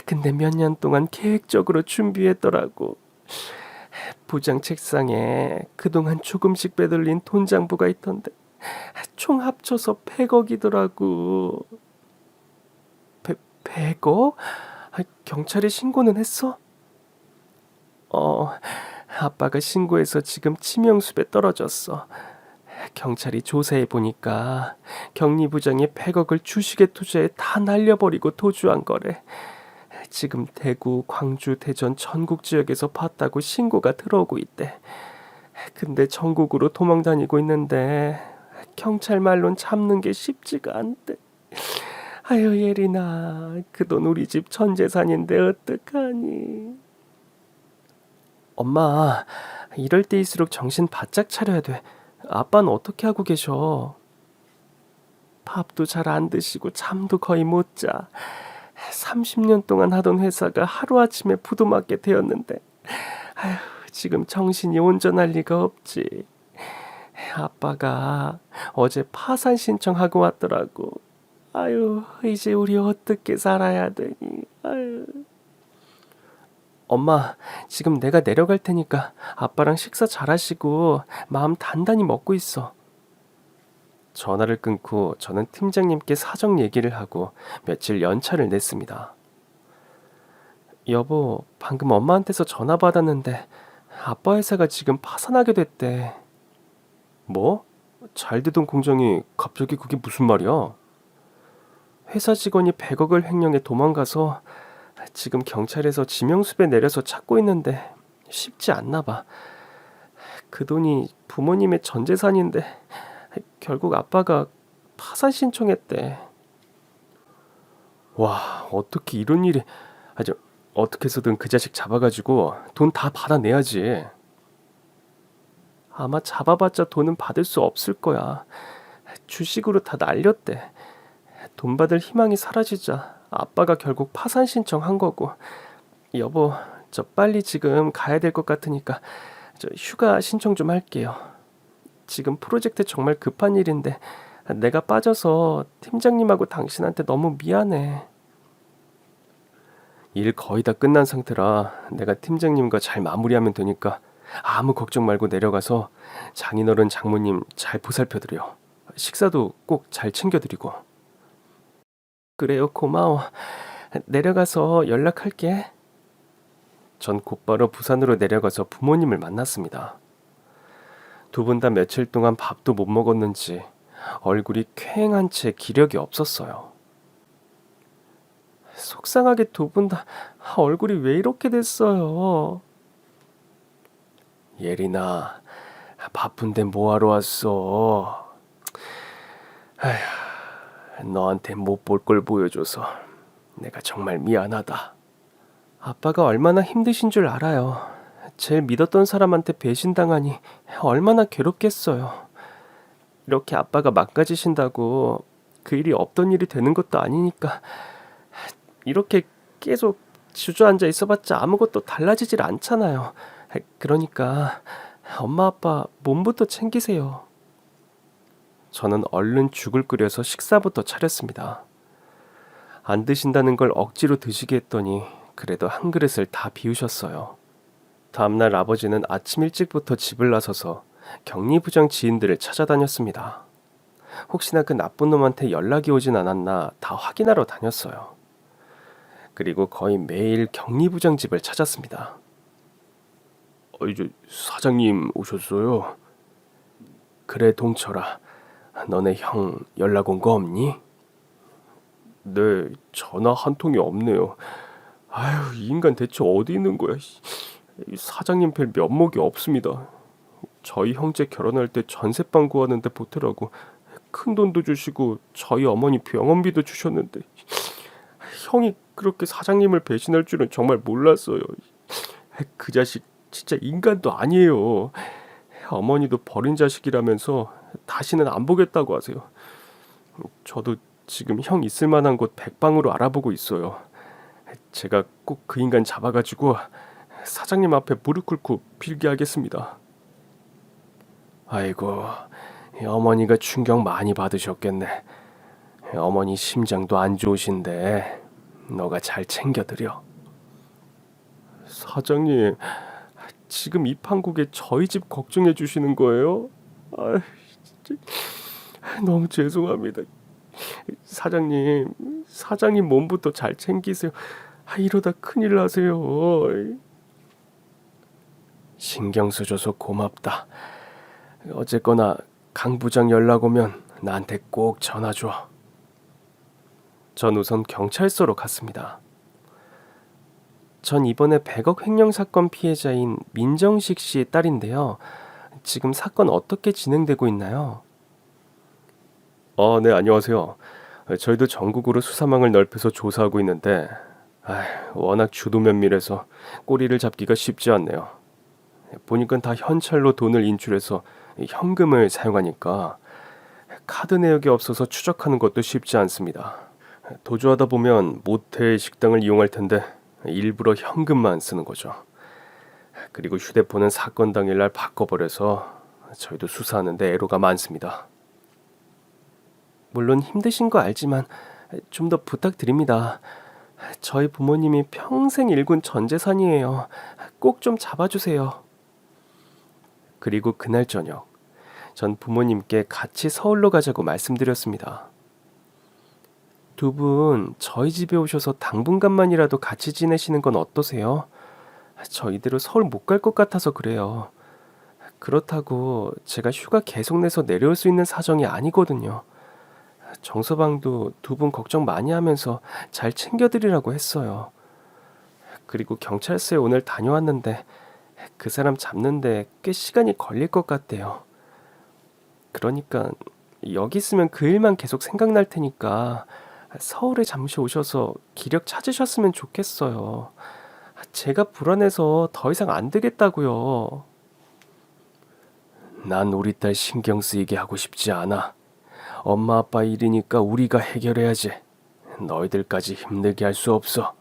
근데 몇 년 동안 계획적으로 준비했더라고. 부장 책상에 그동안 조금씩 빼돌린 돈 장부가 있던데 총 합쳐서 100억이더라고. 100억? 경찰에 신고는 했어? 아빠가 신고해서 지금 치명수배 떨어졌어. 경찰이 조사해 보니까 경리 부장이 100억을 주식에 투자해 다 날려버리고 도주한 거래. 지금 대구, 광주, 대전 전국 지역에서 봤다고 신고가 들어오고 있대. 근데 전국으로 도망다니고 있는데 경찰 말론 잡는 게 쉽지가 않대. 아유 예린아, 그 돈 우리 집 전 재산인데 어떡하니. 엄마, 이럴 때일수록 정신 바짝 차려야 돼. 아빠는 어떻게 하고 계셔? 밥도 잘 안 드시고 잠도 거의 못 자. 30년 동안 하던 회사가 하루아침에 부도맞게 되었는데 아휴, 지금 정신이 온전할 리가 없지. 아빠가 어제 파산 신청하고 왔더라고. 아유, 이제 우리 어떻게 살아야 되니. 아유. 엄마, 지금 내가 내려갈 테니까 아빠랑 식사 잘하시고 마음 단단히 먹고 있어. 전화를 끊고 저는 팀장님께 사정 얘기를 하고 며칠 연차를 냈습니다. 여보, 방금 엄마한테서 전화 받았는데 아빠 회사가 지금 파산하게 됐대. 뭐? 잘 되던 공장이 갑자기 그게 무슨 말이야? 회사 직원이 100억을 횡령해 도망가서 지금 경찰에서 지명수배 내려서 찾고 있는데 쉽지 않나 봐. 그 돈이 부모님의 전 재산인데 결국 아빠가 파산 신청했대. 와, 어떻게 이런 일이. 아주 어떻게 해서든 그 자식 잡아가지고 돈 다 받아내야지. 아마 잡아봤자 돈은 받을 수 없을 거야. 주식으로 다 날렸대. 돈 받을 희망이 사라지자 아빠가 결국 파산 신청한 거고. 여보, 저 빨리 지금 가야 될 것 같으니까 저 휴가 신청 좀 할게요. 지금 프로젝트 정말 급한 일인데 내가 빠져서 팀장님하고 당신한테 너무 미안해. 일 거의 다 끝난 상태라 내가 팀장님과 잘 마무리하면 되니까 아무 걱정 말고 내려가서 장인어른 장모님 잘 보살펴드려. 식사도 꼭 잘 챙겨드리고. 그래요, 고마워. 내려가서 연락할게. 전 곧바로 부산으로 내려가서 부모님을 만났습니다. 두 분 다 며칠 동안 밥도 못 먹었는지 얼굴이 퀭한 채 기력이 없었어요. 속상하게 두 분 다 얼굴이 왜 이렇게 됐어요? 예린아, 바쁜데 뭐하러 왔어? 아휴, 너한테 못 볼 걸 보여줘서 내가 정말 미안하다. 아빠가 얼마나 힘드신 줄 알아요. 제일 믿었던 사람한테 배신당하니 얼마나 괴롭겠어요. 이렇게 아빠가 망가지신다고 그 일이 없던 일이 되는 것도 아니니까 이렇게 계속 주저앉아 있어봤자 아무것도 달라지질 않잖아요. 그러니까 엄마 아빠 몸부터 챙기세요. 저는 얼른 죽을 끓여서 식사부터 차렸습니다. 안 드신다는 걸 억지로 드시게 했더니 그래도 한 그릇을 다 비우셨어요. 다음날 아버지는 아침 일찍부터 집을 나서서 격리부장 지인들을 찾아다녔습니다. 혹시나 그 나쁜 놈한테 연락이 오진 않았나 다 확인하러 다녔어요. 그리고 거의 매일 격리부장 집을 찾았습니다. 이제 사장님 오셨어요? 그래, 동철아. 너네 형 연락 온 거 없니? 네, 전화 한 통이 없네요. 아휴, 이 인간 대체 어디 있는 거야? 사장님 별 면목이 없습니다. 저희 형제 결혼할 때 전세방 구하는데 보태라고 큰 돈도 주시고 저희 어머니 병원비도 주셨는데 형이 그렇게 사장님을 배신할 줄은 정말 몰랐어요. 그 자식 진짜 인간도 아니에요. 어머니도 버린 자식이라면서 다시는 안 보겠다고 하세요. 저도 지금 형 있을 만한 곳 백방으로 알아보고 있어요. 제가 꼭 그 인간 잡아가지고 사장님 앞에 무릎 꿇고 빌게 하겠습니다. 아이고, 어머니가 충격 많이 받으셨겠네. 어머니 심장도 안 좋으신데 너가 잘 챙겨드려. 사장님, 지금 이 판국에 저희 집 걱정해 주시는 거예요? 아, 진짜 너무 죄송합니다. 사장님 몸부터 잘 챙기세요. 이러다 큰일 나세요. 신경 써줘서 고맙다. 어쨌거나 강 부장 연락 오면 나한테 꼭 전화 줘. 전 우선 경찰서로 갔습니다. 전 이번에 100억 횡령 사건 피해자인 민정식 씨의 딸인데요. 지금 사건 어떻게 진행되고 있나요? 네, 안녕하세요. 저희도 전국으로 수사망을 넓혀서 조사하고 있는데 워낙 주도 면밀해서 꼬리를 잡기가 쉽지 않네요. 보니까 다 현찰로 돈을 인출해서 현금을 사용하니까 카드 내역이 없어서 추적하는 것도 쉽지 않습니다. 도주하다 보면 모텔, 식당을 이용할 텐데 일부러 현금만 쓰는 거죠. 그리고 휴대폰은 사건 당일날 바꿔버려서 저희도 수사하는데 애로가 많습니다. 물론 힘드신 거 알지만 좀 더 부탁드립니다. 저희 부모님이 평생 일군 전 재산이에요. 꼭 좀 잡아주세요. 그리고 그날 저녁, 전 부모님께 같이 서울로 가자고 말씀드렸습니다. 두 분 저희 집에 오셔서 당분간만이라도 같이 지내시는 건 어떠세요? 저 이대로 서울 못 갈 것 같아서 그래요. 그렇다고 제가 휴가 계속 내서 내려올 수 있는 사정이 아니거든요. 정서방도 두 분 걱정 많이 하면서 잘 챙겨드리라고 했어요. 그리고 경찰서에 오늘 다녀왔는데 그 사람 잡는데 꽤 시간이 걸릴 것 같대요. 그러니까 여기 있으면 그 일만 계속 생각날 테니까 서울에 잠시 오셔서 기력 찾으셨으면 좋겠어요. 제가 불안해서 더 이상 안 되겠다고요. 난 우리 딸 신경 쓰이게 하고 싶지 않아. 엄마 아빠 일이니까 우리가 해결해야지. 너희들까지 힘들게 할 수 없어.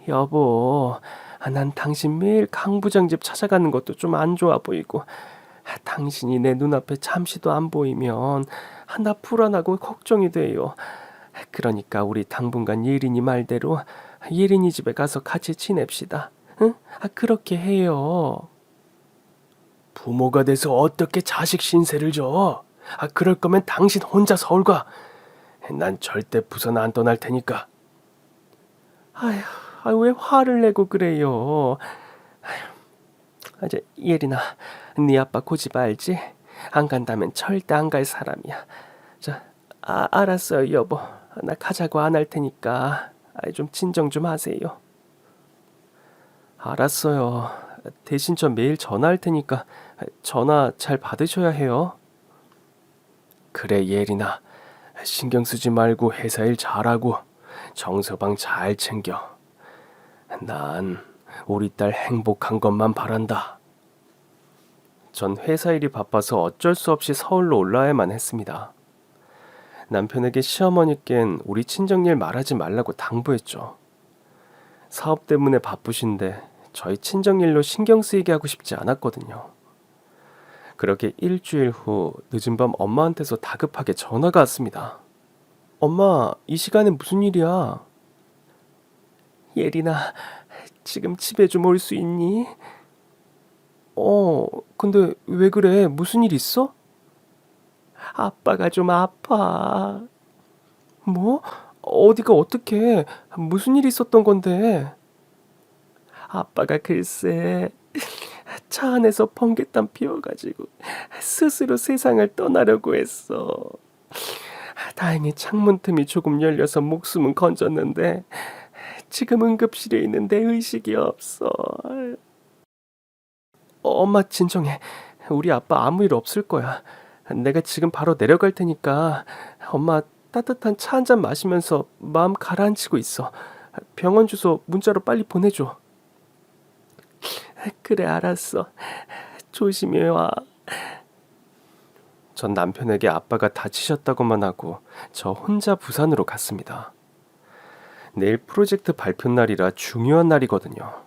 여보, 난 당신 매일 강 부장 집 찾아가는 것도 좀 안 좋아 보이고, 당신이 내 눈앞에 잠시도 안 보이면 나 불안하고 걱정이 돼요. 그러니까 우리 당분간 예린이 말대로 예린이 집에 가서 같이 지냅시다. 응? 그렇게 해요. 부모가 돼서 어떻게 자식 신세를 져? 그럴 거면 당신 혼자 서울 가. 난 절대 부산 안 떠날 테니까. 아휴, 왜 화를 내고 그래요? 이제 예린아, 네 아빠 고집 알지? 안 간다면 절대 안 갈 사람이야. 자, 알았어요, 여보. 나 가자고 안 할 테니까 좀 진정 좀 하세요. 알았어요. 대신 저 매일 전화할 테니까 전화 잘 받으셔야 해요. 그래, 예린아. 신경 쓰지 말고 회사 일 잘하고 정서방 잘 챙겨. 난 우리 딸 행복한 것만 바란다. 전 회사 일이 바빠서 어쩔 수 없이 서울로 올라야만 했습니다. 남편에게 시어머니께는 우리 친정일 말하지 말라고 당부했죠. 사업 때문에 바쁘신데 저희 친정일로 신경 쓰이게 하고 싶지 않았거든요. 그렇게 일주일 후 늦은 밤 엄마한테서 다급하게 전화가 왔습니다. 엄마, 이 시간에 무슨 일이야? 예린아, 지금 집에 좀 올 수 있니? 근데 왜 그래? 무슨 일 있어? 아빠가 좀 아파. 뭐? 어디가 어떻게? 무슨 일 있었던 건데? 아빠가 글쎄 차 안에서 번개땀 피워가지고 스스로 세상을 떠나려고 했어. 다행히 창문 틈이 조금 열려서 목숨은 건졌는데 지금 응급실에 있는데 의식이 없어. 엄마 진정해. 우리 아빠 아무 일 없을 거야. 내가 지금 바로 내려갈 테니까 엄마 따뜻한 차 한 잔 마시면서 마음 가라앉히고 있어. 병원 주소 문자로 빨리 보내줘. 그래, 알았어. 조심히 와. 전 남편에게 아빠가 다치셨다고만 하고 저 혼자 부산으로 갔습니다. 내일 프로젝트 발표 날이라 중요한 날이거든요.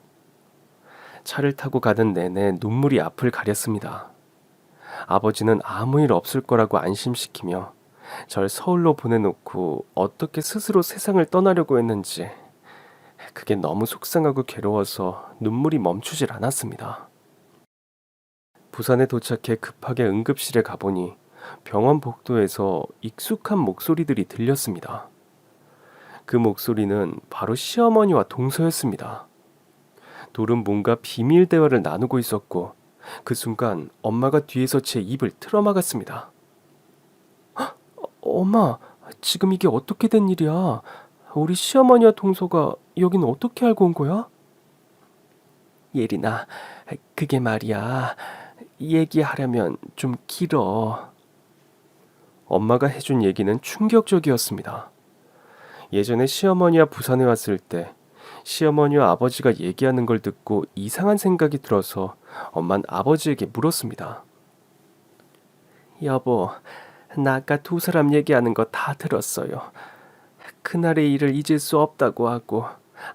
차를 타고 가는 내내 눈물이 앞을 가렸습니다. 아버지는 아무 일 없을 거라고 안심시키며 절 서울로 보내놓고 어떻게 스스로 세상을 떠나려고 했는지 그게 너무 속상하고 괴로워서 눈물이 멈추질 않았습니다. 부산에 도착해 급하게 응급실에 가보니 병원 복도에서 익숙한 목소리들이 들렸습니다. 그 목소리는 바로 시어머니와 동서였습니다. 둘은 뭔가 비밀 대화를 나누고 있었고 그 순간 엄마가 뒤에서 제 입을 틀어막았습니다. 엄마, 지금 이게 어떻게 된 일이야? 우리 시어머니와 동서가 여긴 어떻게 알고 온 거야? 예린아, 그게 말이야. 얘기하려면 좀 길어. 엄마가 해준 얘기는 충격적이었습니다. 예전에 시어머니와 부산에 왔을 때 시어머니와 아버지가 얘기하는 걸 듣고 이상한 생각이 들어서 엄만 아버지에게 물었습니다. 여보, 나 아까 두 사람 얘기하는 거 다 들었어요. 그날의 일을 잊을 수 없다고 하고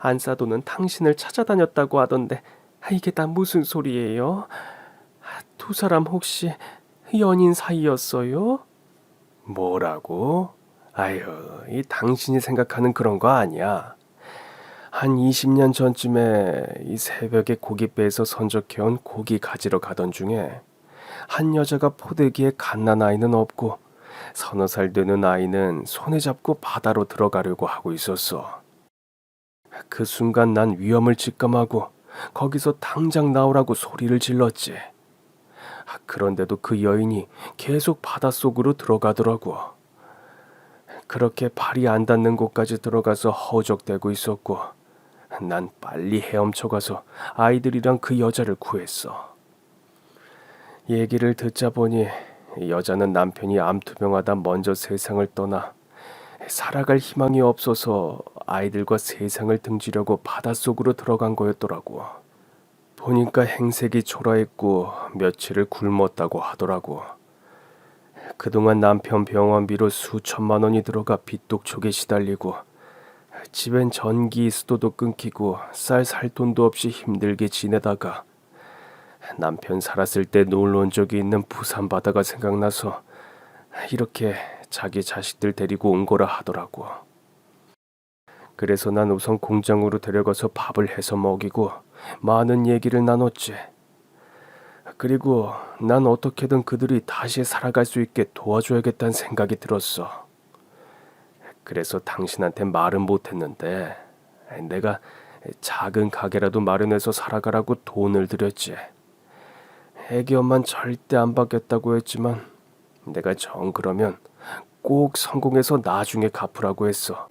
안사도는 당신을 찾아다녔다고 하던데 이게 다 무슨 소리예요? 두 사람 혹시 연인 사이였어요? 뭐라고? 아유, 이 당신이 생각하는 그런 거 아니야. 한 20년 전쯤에 이 새벽에 고깃배에서 선적해온 고기 가지러 가던 중에 한 여자가 포대기에 갓난 아이는 없고 서너 살 되는 아이는 손에 잡고 바다로 들어가려고 하고 있었어. 그 순간 난 위험을 직감하고 거기서 당장 나오라고 소리를 질렀지. 그런데도 그 여인이 계속 바닷속으로 들어가더라고. 그렇게 발이 안 닿는 곳까지 들어가서 허우적대고 있었고 난 빨리 헤엄쳐 가서 아이들이랑 그 여자를 구했어. 얘기를 듣자 보니 여자는 남편이 암투병하다 먼저 세상을 떠나 살아갈 희망이 없어서 아이들과 세상을 등지려고 바닷속으로 들어간 거였더라고. 보니까 행색이 초라했고 며칠을 굶었다고 하더라고. 그동안 남편 병원비로 수천만 원이 들어가 빚독촉에 시달리고 집엔 전기 수도도 끊기고 쌀 살 돈도 없이 힘들게 지내다가 남편 살았을 때 놀러 온 적이 있는 부산 바다가 생각나서 이렇게 자기 자식들 데리고 온 거라 하더라고. 그래서 난 우선 공장으로 데려가서 밥을 해서 먹이고 많은 얘기를 나눴지. 그리고 난 어떻게든 그들이 다시 살아갈 수 있게 도와줘야겠다는 생각이 들었어. 그래서 당신한테 말은 못했는데 내가 작은 가게라도 마련해서 살아가라고 돈을 드렸지. 애기 엄만 절대 안 받겠다고 했지만 내가 정 그러면 꼭 성공해서 나중에 갚으라고 했어.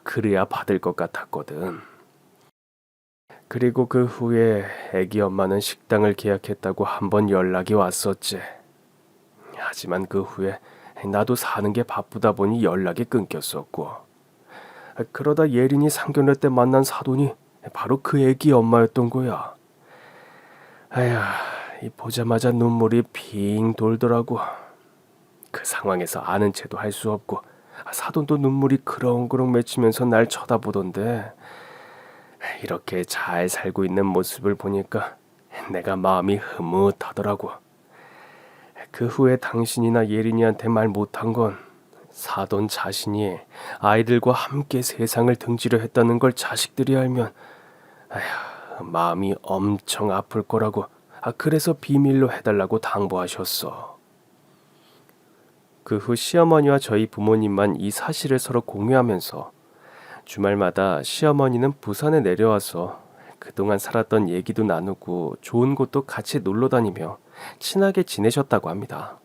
그래야 받을 것 같았거든. 그리고 그 후에 애기 엄마는 식당을 계약했다고 한번 연락이 왔었지. 하지만 그 후에 나도 사는 게 바쁘다 보니 연락이 끊겼었고. 그러다 예린이 상견례 때 만난 사돈이 바로 그 애기 엄마였던 거야. 보자마자 눈물이 빙 돌더라고. 그 상황에서 아는 체도 할 수 없고 사돈도 눈물이 그렁그렁 맺히면서 날 쳐다보던데 이렇게 잘 살고 있는 모습을 보니까 내가 마음이 흐뭇하더라고. 그 후에 당신이나 예린이한테 말 못한 건 사돈 자신이 아이들과 함께 세상을 등지려 했다는 걸 자식들이 알면 마음이 엄청 아플 거라고. 그래서 비밀로 해달라고 당부하셨어. 그 후 시어머니와 저희 부모님만 이 사실을 서로 공유하면서 주말마다 시어머니는 부산에 내려와서 그동안 살았던 얘기도 나누고 좋은 곳도 같이 놀러 다니며 친하게 지내셨다고 합니다.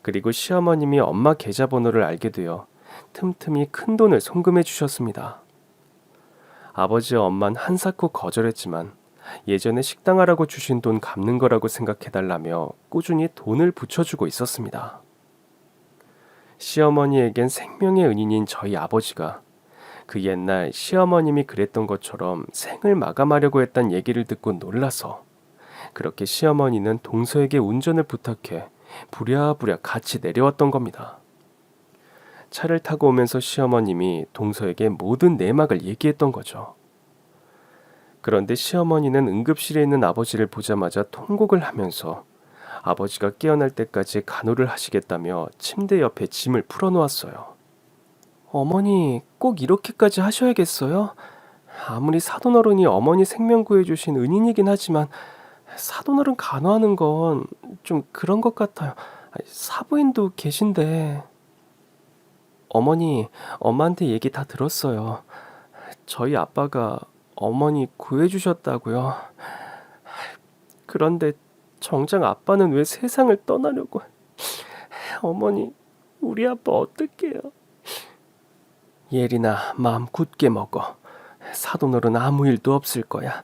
그리고 시어머님이 엄마 계좌번호를 알게 되어 틈틈이 큰 돈을 송금해 주셨습니다. 아버지와 엄만 한사코 거절했지만 예전에 식당 하라고 주신 돈 갚는 거라고 생각해달라며 꾸준히 돈을 붙여주고 있었습니다. 시어머니에겐 생명의 은인인 저희 아버지가 그 옛날 시어머님이 그랬던 것처럼 생을 마감하려고 했단 얘기를 듣고 놀라서 그렇게 시어머니는 동서에게 운전을 부탁해 부랴부랴 같이 내려왔던 겁니다. 차를 타고 오면서 시어머님이 동서에게 모든 내막을 얘기했던 거죠. 그런데 시어머니는 응급실에 있는 아버지를 보자마자 통곡을 하면서 아버지가 깨어날 때까지 간호를 하시겠다며 침대 옆에 짐을 풀어놓았어요. 어머니 꼭 이렇게까지 하셔야겠어요? 아무리 사돈어른이 어머니 생명 구해주신 은인이긴 하지만 사돈어른 간호하는 건 좀 그런 것 같아요. 사부인도 계신데. 어머니, 엄마한테 얘기 다 들었어요. 저희 아빠가 어머니 구해주셨다고요. 그런데 정작 아빠는 왜 세상을 떠나려고. 어머니, 우리 아빠 어떡해요? 예린아, 마음 굳게 먹어. 사돈어른 아무 일도 없을 거야.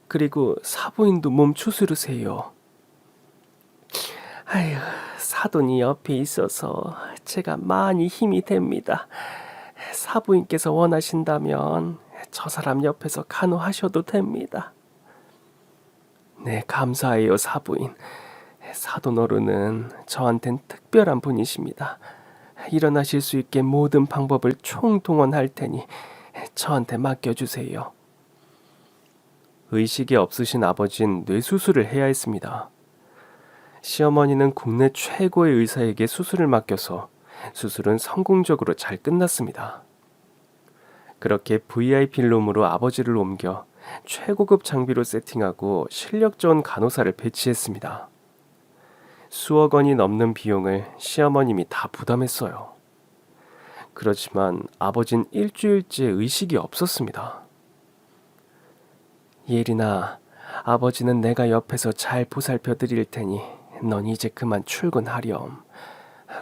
그리고 사부인도 몸 추스르세요. 사돈이 옆에 있어서 제가 많이 힘이 됩니다. 사부인께서 원하신다면 저 사람 옆에서 간호하셔도 됩니다. 네, 감사해요, 사부인. 사돈어른은 저한텐 특별한 분이십니다. 일어나실 수 있게 모든 방법을 총동원할 테니 저한테 맡겨주세요. 의식이 없으신 아버진 뇌수술을 해야 했습니다. 시어머니는 국내 최고의 의사에게 수술을 맡겨서 수술은 성공적으로 잘 끝났습니다. 그렇게 VIP 룸으로 아버지를 옮겨 최고급 장비로 세팅하고 실력 좋은 간호사를 배치했습니다. 수억 원이 넘는 비용을 시어머님이 다 부담했어요. 그렇지만 아버진 일주일째 의식이 없었습니다. 예린아, 아버지는 내가 옆에서 잘 보살펴 드릴 테니 넌 이제 그만 출근하렴.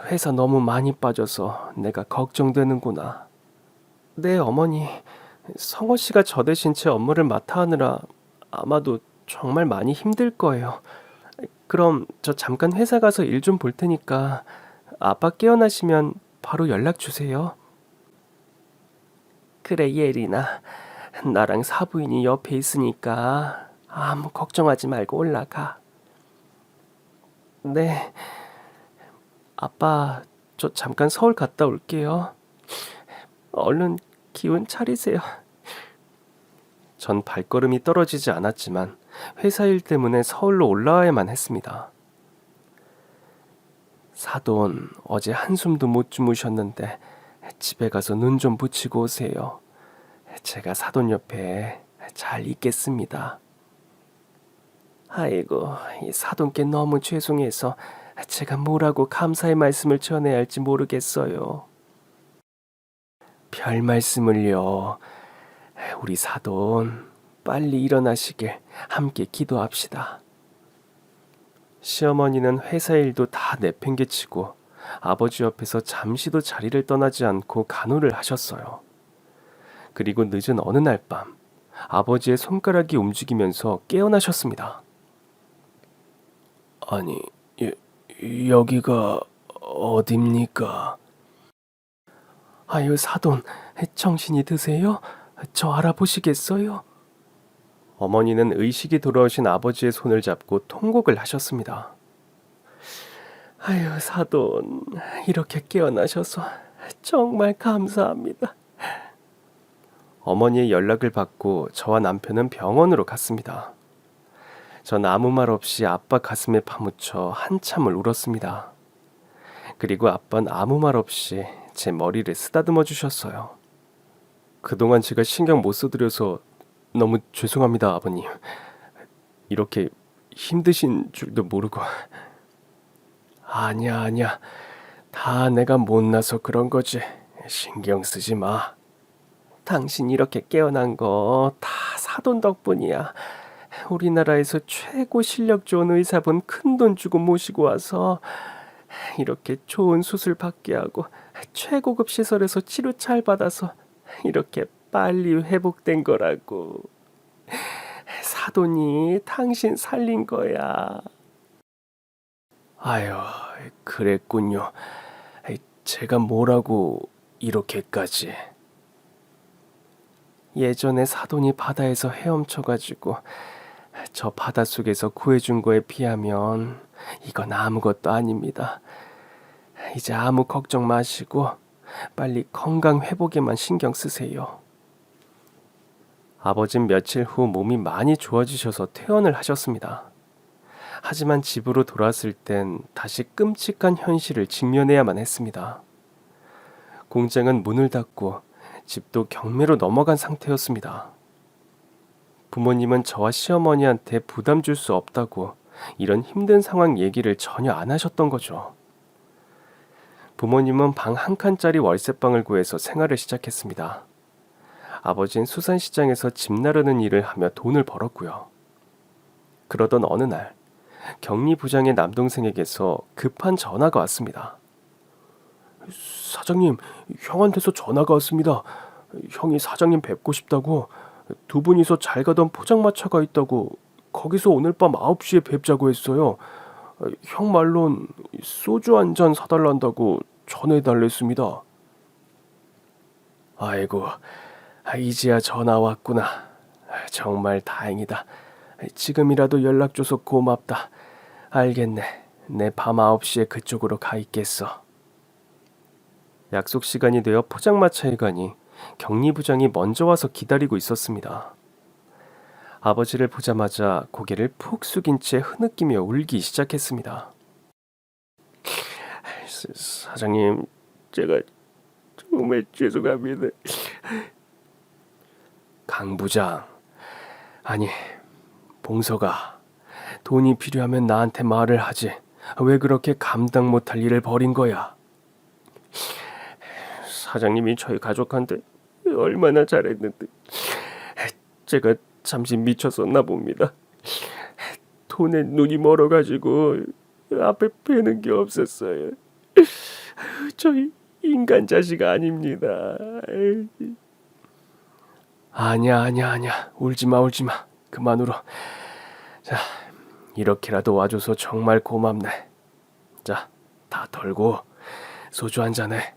회사 너무 많이 빠져서 내가 걱정되는구나. 네, 어머니. 성호 씨가 저 대신 제 업무를 맡아 하느라 아마도 정말 많이 힘들 거예요. 그럼 저 잠깐 회사 가서 일 좀 볼 테니까 아빠 깨어나시면 바로 연락 주세요. 그래, 예린아. 나랑 사부인이 옆에 있으니까 아무 걱정하지 말고 올라가. 네, 아빠, 저 잠깐 서울 갔다 올게요. 얼른 기운 차리세요. 전 발걸음이 떨어지지 않았지만 회사 일 때문에 서울로 올라와야만 했습니다. 사돈, 어제 한숨도 못 주무셨는데 집에 가서 눈 좀 붙이고 오세요. 제가 사돈 옆에 잘 있겠습니다. 아이고, 이 사돈께 너무 죄송해서 제가 뭐라고 감사의 말씀을 전해야 할지 모르겠어요. 별 말씀을요. 우리 사돈 빨리 일어나시길 함께 기도합시다. 시어머니는 회사 일도 다 내팽개치고 아버지 옆에서 잠시도 자리를 떠나지 않고 간호를 하셨어요. 그리고 늦은 어느 날 밤 아버지의 손가락이 움직이면서 깨어나셨습니다. 아니, 여기가 어딥니까? 아유, 사돈, 정신이 드세요? 저 알아보시겠어요? 어머니는 의식이 돌아오신 아버지의 손을 잡고 통곡을 하셨습니다. 아유, 사돈, 이렇게 깨어나셔서 정말 감사합니다. 어머니의 연락을 받고 저와 남편은 병원으로 갔습니다. 전 아무 말 없이 아빠 가슴에 파묻혀 한참을 울었습니다. 그리고 아빠는 아무 말 없이 제 머리를 쓰다듬어 주셨어요. 그동안 제가 신경 못 써드려서 너무 죄송합니다, 아버님. 이렇게 힘드신 줄도 모르고. 아니야. 다 내가 못나서 그런 거지. 신경 쓰지 마. 당신 이렇게 깨어난 거 다 사돈 덕분이야. 우리나라에서 최고 실력 좋은 의사분 큰돈 주고 모시고 와서 이렇게 좋은 수술 받게 하고 최고급 시설에서 치료 잘 받아서 이렇게 빨리 회복된 거라고. 사돈이 당신 살린 거야. 아유, 그랬군요. 제가 뭐라고 이렇게까지. 예전에 사돈이 바다에서 헤엄쳐가지고 저 바닷속에서 구해준 거에 비하면 이건 아무것도 아닙니다. 이제 아무 걱정 마시고 빨리 건강 회복에만 신경 쓰세요. 아버진 며칠 후 몸이 많이 좋아지셔서 퇴원을 하셨습니다. 하지만 집으로 돌아왔을 땐 다시 끔찍한 현실을 직면해야만 했습니다. 공장은 문을 닫고 집도 경매로 넘어간 상태였습니다. 부모님은 저와 시어머니한테 부담 줄 수 없다고 이런 힘든 상황 얘기를 전혀 안 하셨던 거죠. 부모님은 방 한 칸짜리 월세방을 구해서 생활을 시작했습니다. 아버지는 수산시장에서 집 나르는 일을 하며 돈을 벌었고요. 그러던 어느 날 격리부장의 남동생에게서 급한 전화가 왔습니다. 사장님, 형한테서 전화가 왔습니다. 형이 사장님 뵙고 싶다고. 두 분이서 잘 가던 포장마차가 있다고. 거기서 오늘 밤 9시에 뵙자고 했어요. 형 말론 소주 한 잔 사달란다고 전해달랬습니다. 아이고, 이제야 전화 왔구나. 정말 다행이다. 지금이라도 연락 줘서 고맙다. 알겠네. 내 밤 9시에 그쪽으로 가 있겠어. 약속 시간이 되어 포장마차에 가니 격리부장이 먼저 와서 기다리고 있었습니다. 아버지를 보자마자 고개를 푹 숙인 채 흐느끼며 울기 시작했습니다. 사장님, 제가 정말 죄송합니다. 강 부장, 아니, 봉서가 돈이 필요하면 나한테 말을 하지. 왜 그렇게 감당 못할 일을 벌인 거야? 사장님이 저희 가족한테 얼마나 잘했는데 제가 잠시 미쳤었나 봅니다. 돈에 눈이 멀어가지고 앞에 뵈는 게 없었어요. 저희 인간 자식 아닙니다. 아니야, 아니야, 아니야. 울지 마, 울지 마. 그만 울어. 자, 이렇게라도 와줘서 정말 고맙네. 자, 다 털고 소주 한 잔해.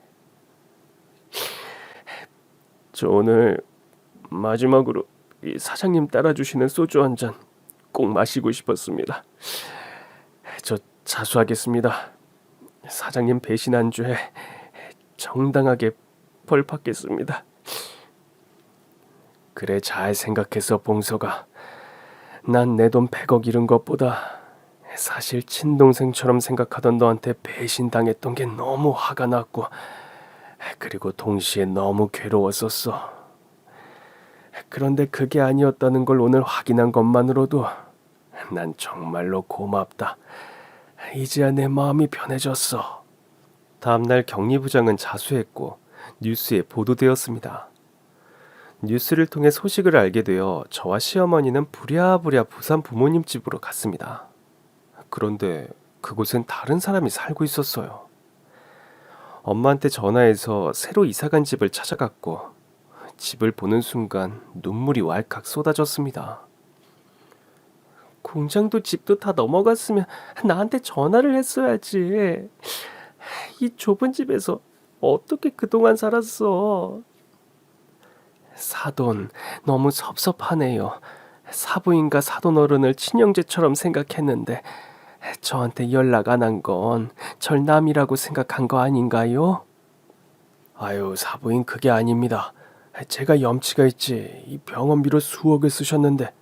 저 오늘 마지막으로 이 사장님 따라주시는 소주 한 잔 꼭 마시고 싶었습니다. 저 자수하겠습니다. 사장님 배신한 죄 정당하게 벌 받겠습니다. 그래, 잘 생각해서 봉서가. 난 내 돈 100억 잃은 것보다 사실 친동생처럼 생각하던 너한테 배신당했던 게 너무 화가 났고, 그리고 동시에 너무 괴로웠었어. 그런데 그게 아니었다는 걸 오늘 확인한 것만으로도 난 정말로 고맙다. 이제야 내 마음이 편해졌어. 다음날 격리부장은 자수했고 뉴스에 보도되었습니다. 뉴스를 통해 소식을 알게 되어 저와 시어머니는 부랴부랴 부산 부모님 집으로 갔습니다. 그런데 그곳엔 다른 사람이 살고 있었어요. 엄마한테 전화해서 새로 이사간 집을 찾아갔고 집을 보는 순간 눈물이 왈칵 쏟아졌습니다. 공장도 집도 다 넘어갔으면 나한테 전화를 했어야지. 이 좁은 집에서 어떻게 그동안 살았어? 사돈, 너무 섭섭하네요. 사부인과 사돈 어른을 친형제처럼 생각했는데 저한테 연락 안 한 건 절 남이라고 생각한 거 아닌가요? 아유, 사부인 그게 아닙니다. 제가 염치가 있지. 이 병원비로 수억을 쓰셨는데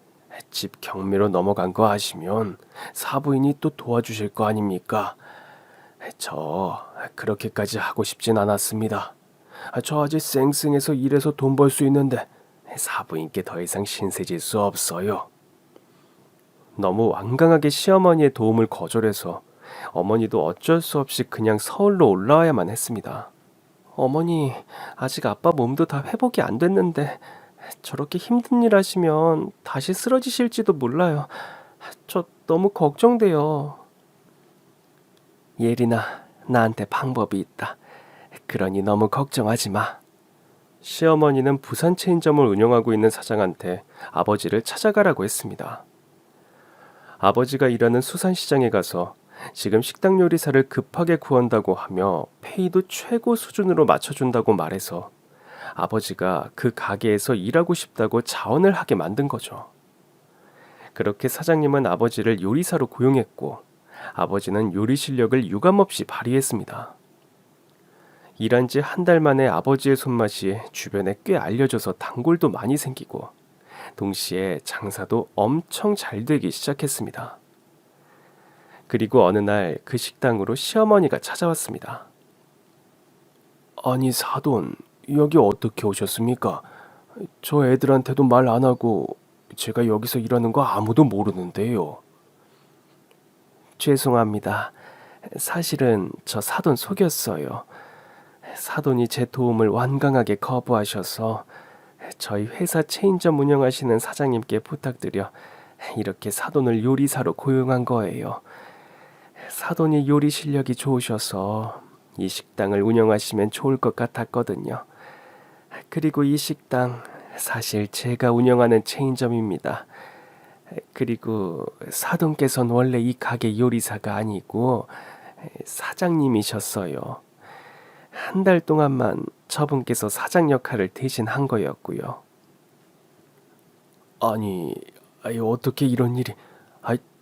집 경매로 넘어간 거 아시면 사부인이 또 도와주실 거 아닙니까? 저 그렇게까지 하고 싶진 않았습니다. 저 아직 쌩쌩해서 일해서 돈 벌 수 있는데 사부인께 더 이상 신세질 수 없어요. 너무 완강하게 시어머니의 도움을 거절해서 어머니도 어쩔 수 없이 그냥 서울로 올라와야만 했습니다. 어머니, 아직 아빠 몸도 다 회복이 안 됐는데 저렇게 힘든 일 하시면 다시 쓰러지실지도 몰라요. 저 너무 걱정돼요. 예린아, 나한테 방법이 있다. 그러니 너무 걱정하지 마. 시어머니는 부산 체인점을 운영하고 있는 사장한테 아버지를 찾아가라고 했습니다. 아버지가 일하는 수산시장에 가서 지금 식당 요리사를 급하게 구한다고 하며 페이도 최고 수준으로 맞춰준다고 말해서 아버지가 그 가게에서 일하고 싶다고 자원을 하게 만든 거죠. 그렇게 사장님은 아버지를 요리사로 고용했고 아버지는 요리 실력을 유감없이 발휘했습니다. 일한 지 한 달 만에 아버지의 손맛이 주변에 꽤 알려져서 단골도 많이 생기고 동시에 장사도 엄청 잘 되기 시작했습니다. 그리고 어느 날 그 식당으로 시어머니가 찾아왔습니다. 아니 사돈, 여기 어떻게 오셨습니까? 저 애들한테도 말 안 하고 제가 여기서 일하는 거 아무도 모르는데요. 죄송합니다. 사실은 저 사돈 속였어요. 사돈이 제 도움을 완강하게 거부하셔서 저희 회사 체인점 운영하시는 사장님께 부탁드려 이렇게 사돈을 요리사로 고용한 거예요. 사돈이 요리 실력이 좋으셔서 이 식당을 운영하시면 좋을 것 같았거든요. 그리고 이 식당 사실 제가 운영하는 체인점입니다. 그리고 사돈께서는 원래 이 가게 요리사가 아니고 사장님이셨어요. 한 달 동안만 저분께서 사장 역할을 대신 한 거였고요. 아니, 어떻게 이런 일이...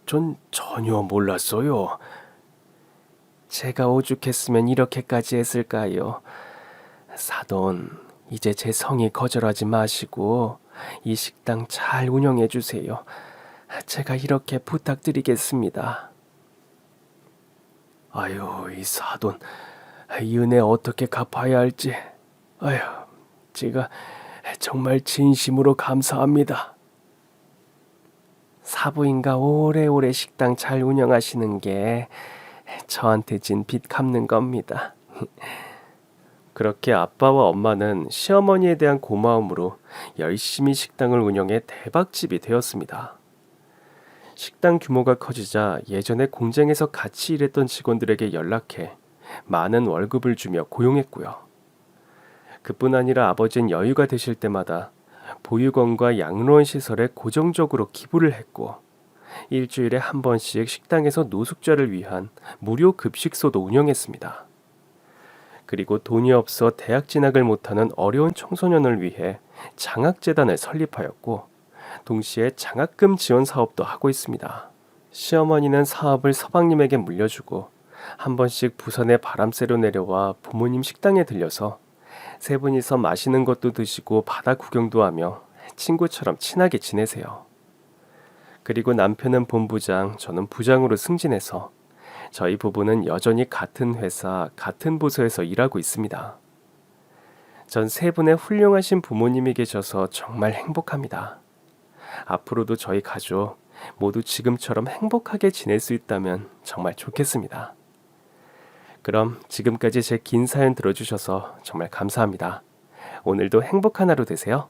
전 전혀 몰랐어요. 제가 오죽했으면 이렇게까지 했을까요? 사돈, 이제 제 성의 거절하지 마시고 이 식당 잘 운영해 주세요. 제가 이렇게 부탁드리겠습니다. 아유, 이 사돈, 이 은혜 어떻게 갚아야 할지. 아유, 제가 정말 진심으로 감사합니다. 사부인과 오래오래 식당 잘 운영하시는 게 저한테 진 빚 갚는 겁니다. 그렇게 아빠와 엄마는 시어머니에 대한 고마움으로 열심히 식당을 운영해 대박집이 되었습니다. 식당 규모가 커지자 예전에 공장에서 같이 일했던 직원들에게 연락해 많은 월급을 주며 고용했고요. 그뿐 아니라 아버지는 여유가 되실 때마다 보육원과 양로원 시설에 고정적으로 기부를 했고, 일주일에 한 번씩 식당에서 노숙자를 위한 무료 급식소도 운영했습니다. 그리고 돈이 없어 대학 진학을 못하는 어려운 청소년을 위해 장학재단을 설립하였고, 동시에 장학금 지원 사업도 하고 있습니다. 시어머니는 사업을 서방님에게 물려주고 한 번씩 부산에 바람 쐬러 내려와 부모님 식당에 들려서 세 분이서 맛있는 것도 드시고 바다 구경도 하며 친구처럼 친하게 지내세요. 그리고 남편은 본부장, 저는 부장으로 승진해서 저희 부부는 여전히 같은 회사, 같은 부서에서 일하고 있습니다. 전 세 분의 훌륭하신 부모님이 계셔서 정말 행복합니다. 앞으로도 저희 가족 모두 지금처럼 행복하게 지낼 수 있다면 정말 좋겠습니다. 그럼 지금까지 제 긴 사연 들어주셔서 정말 감사합니다. 오늘도 행복한 하루 되세요.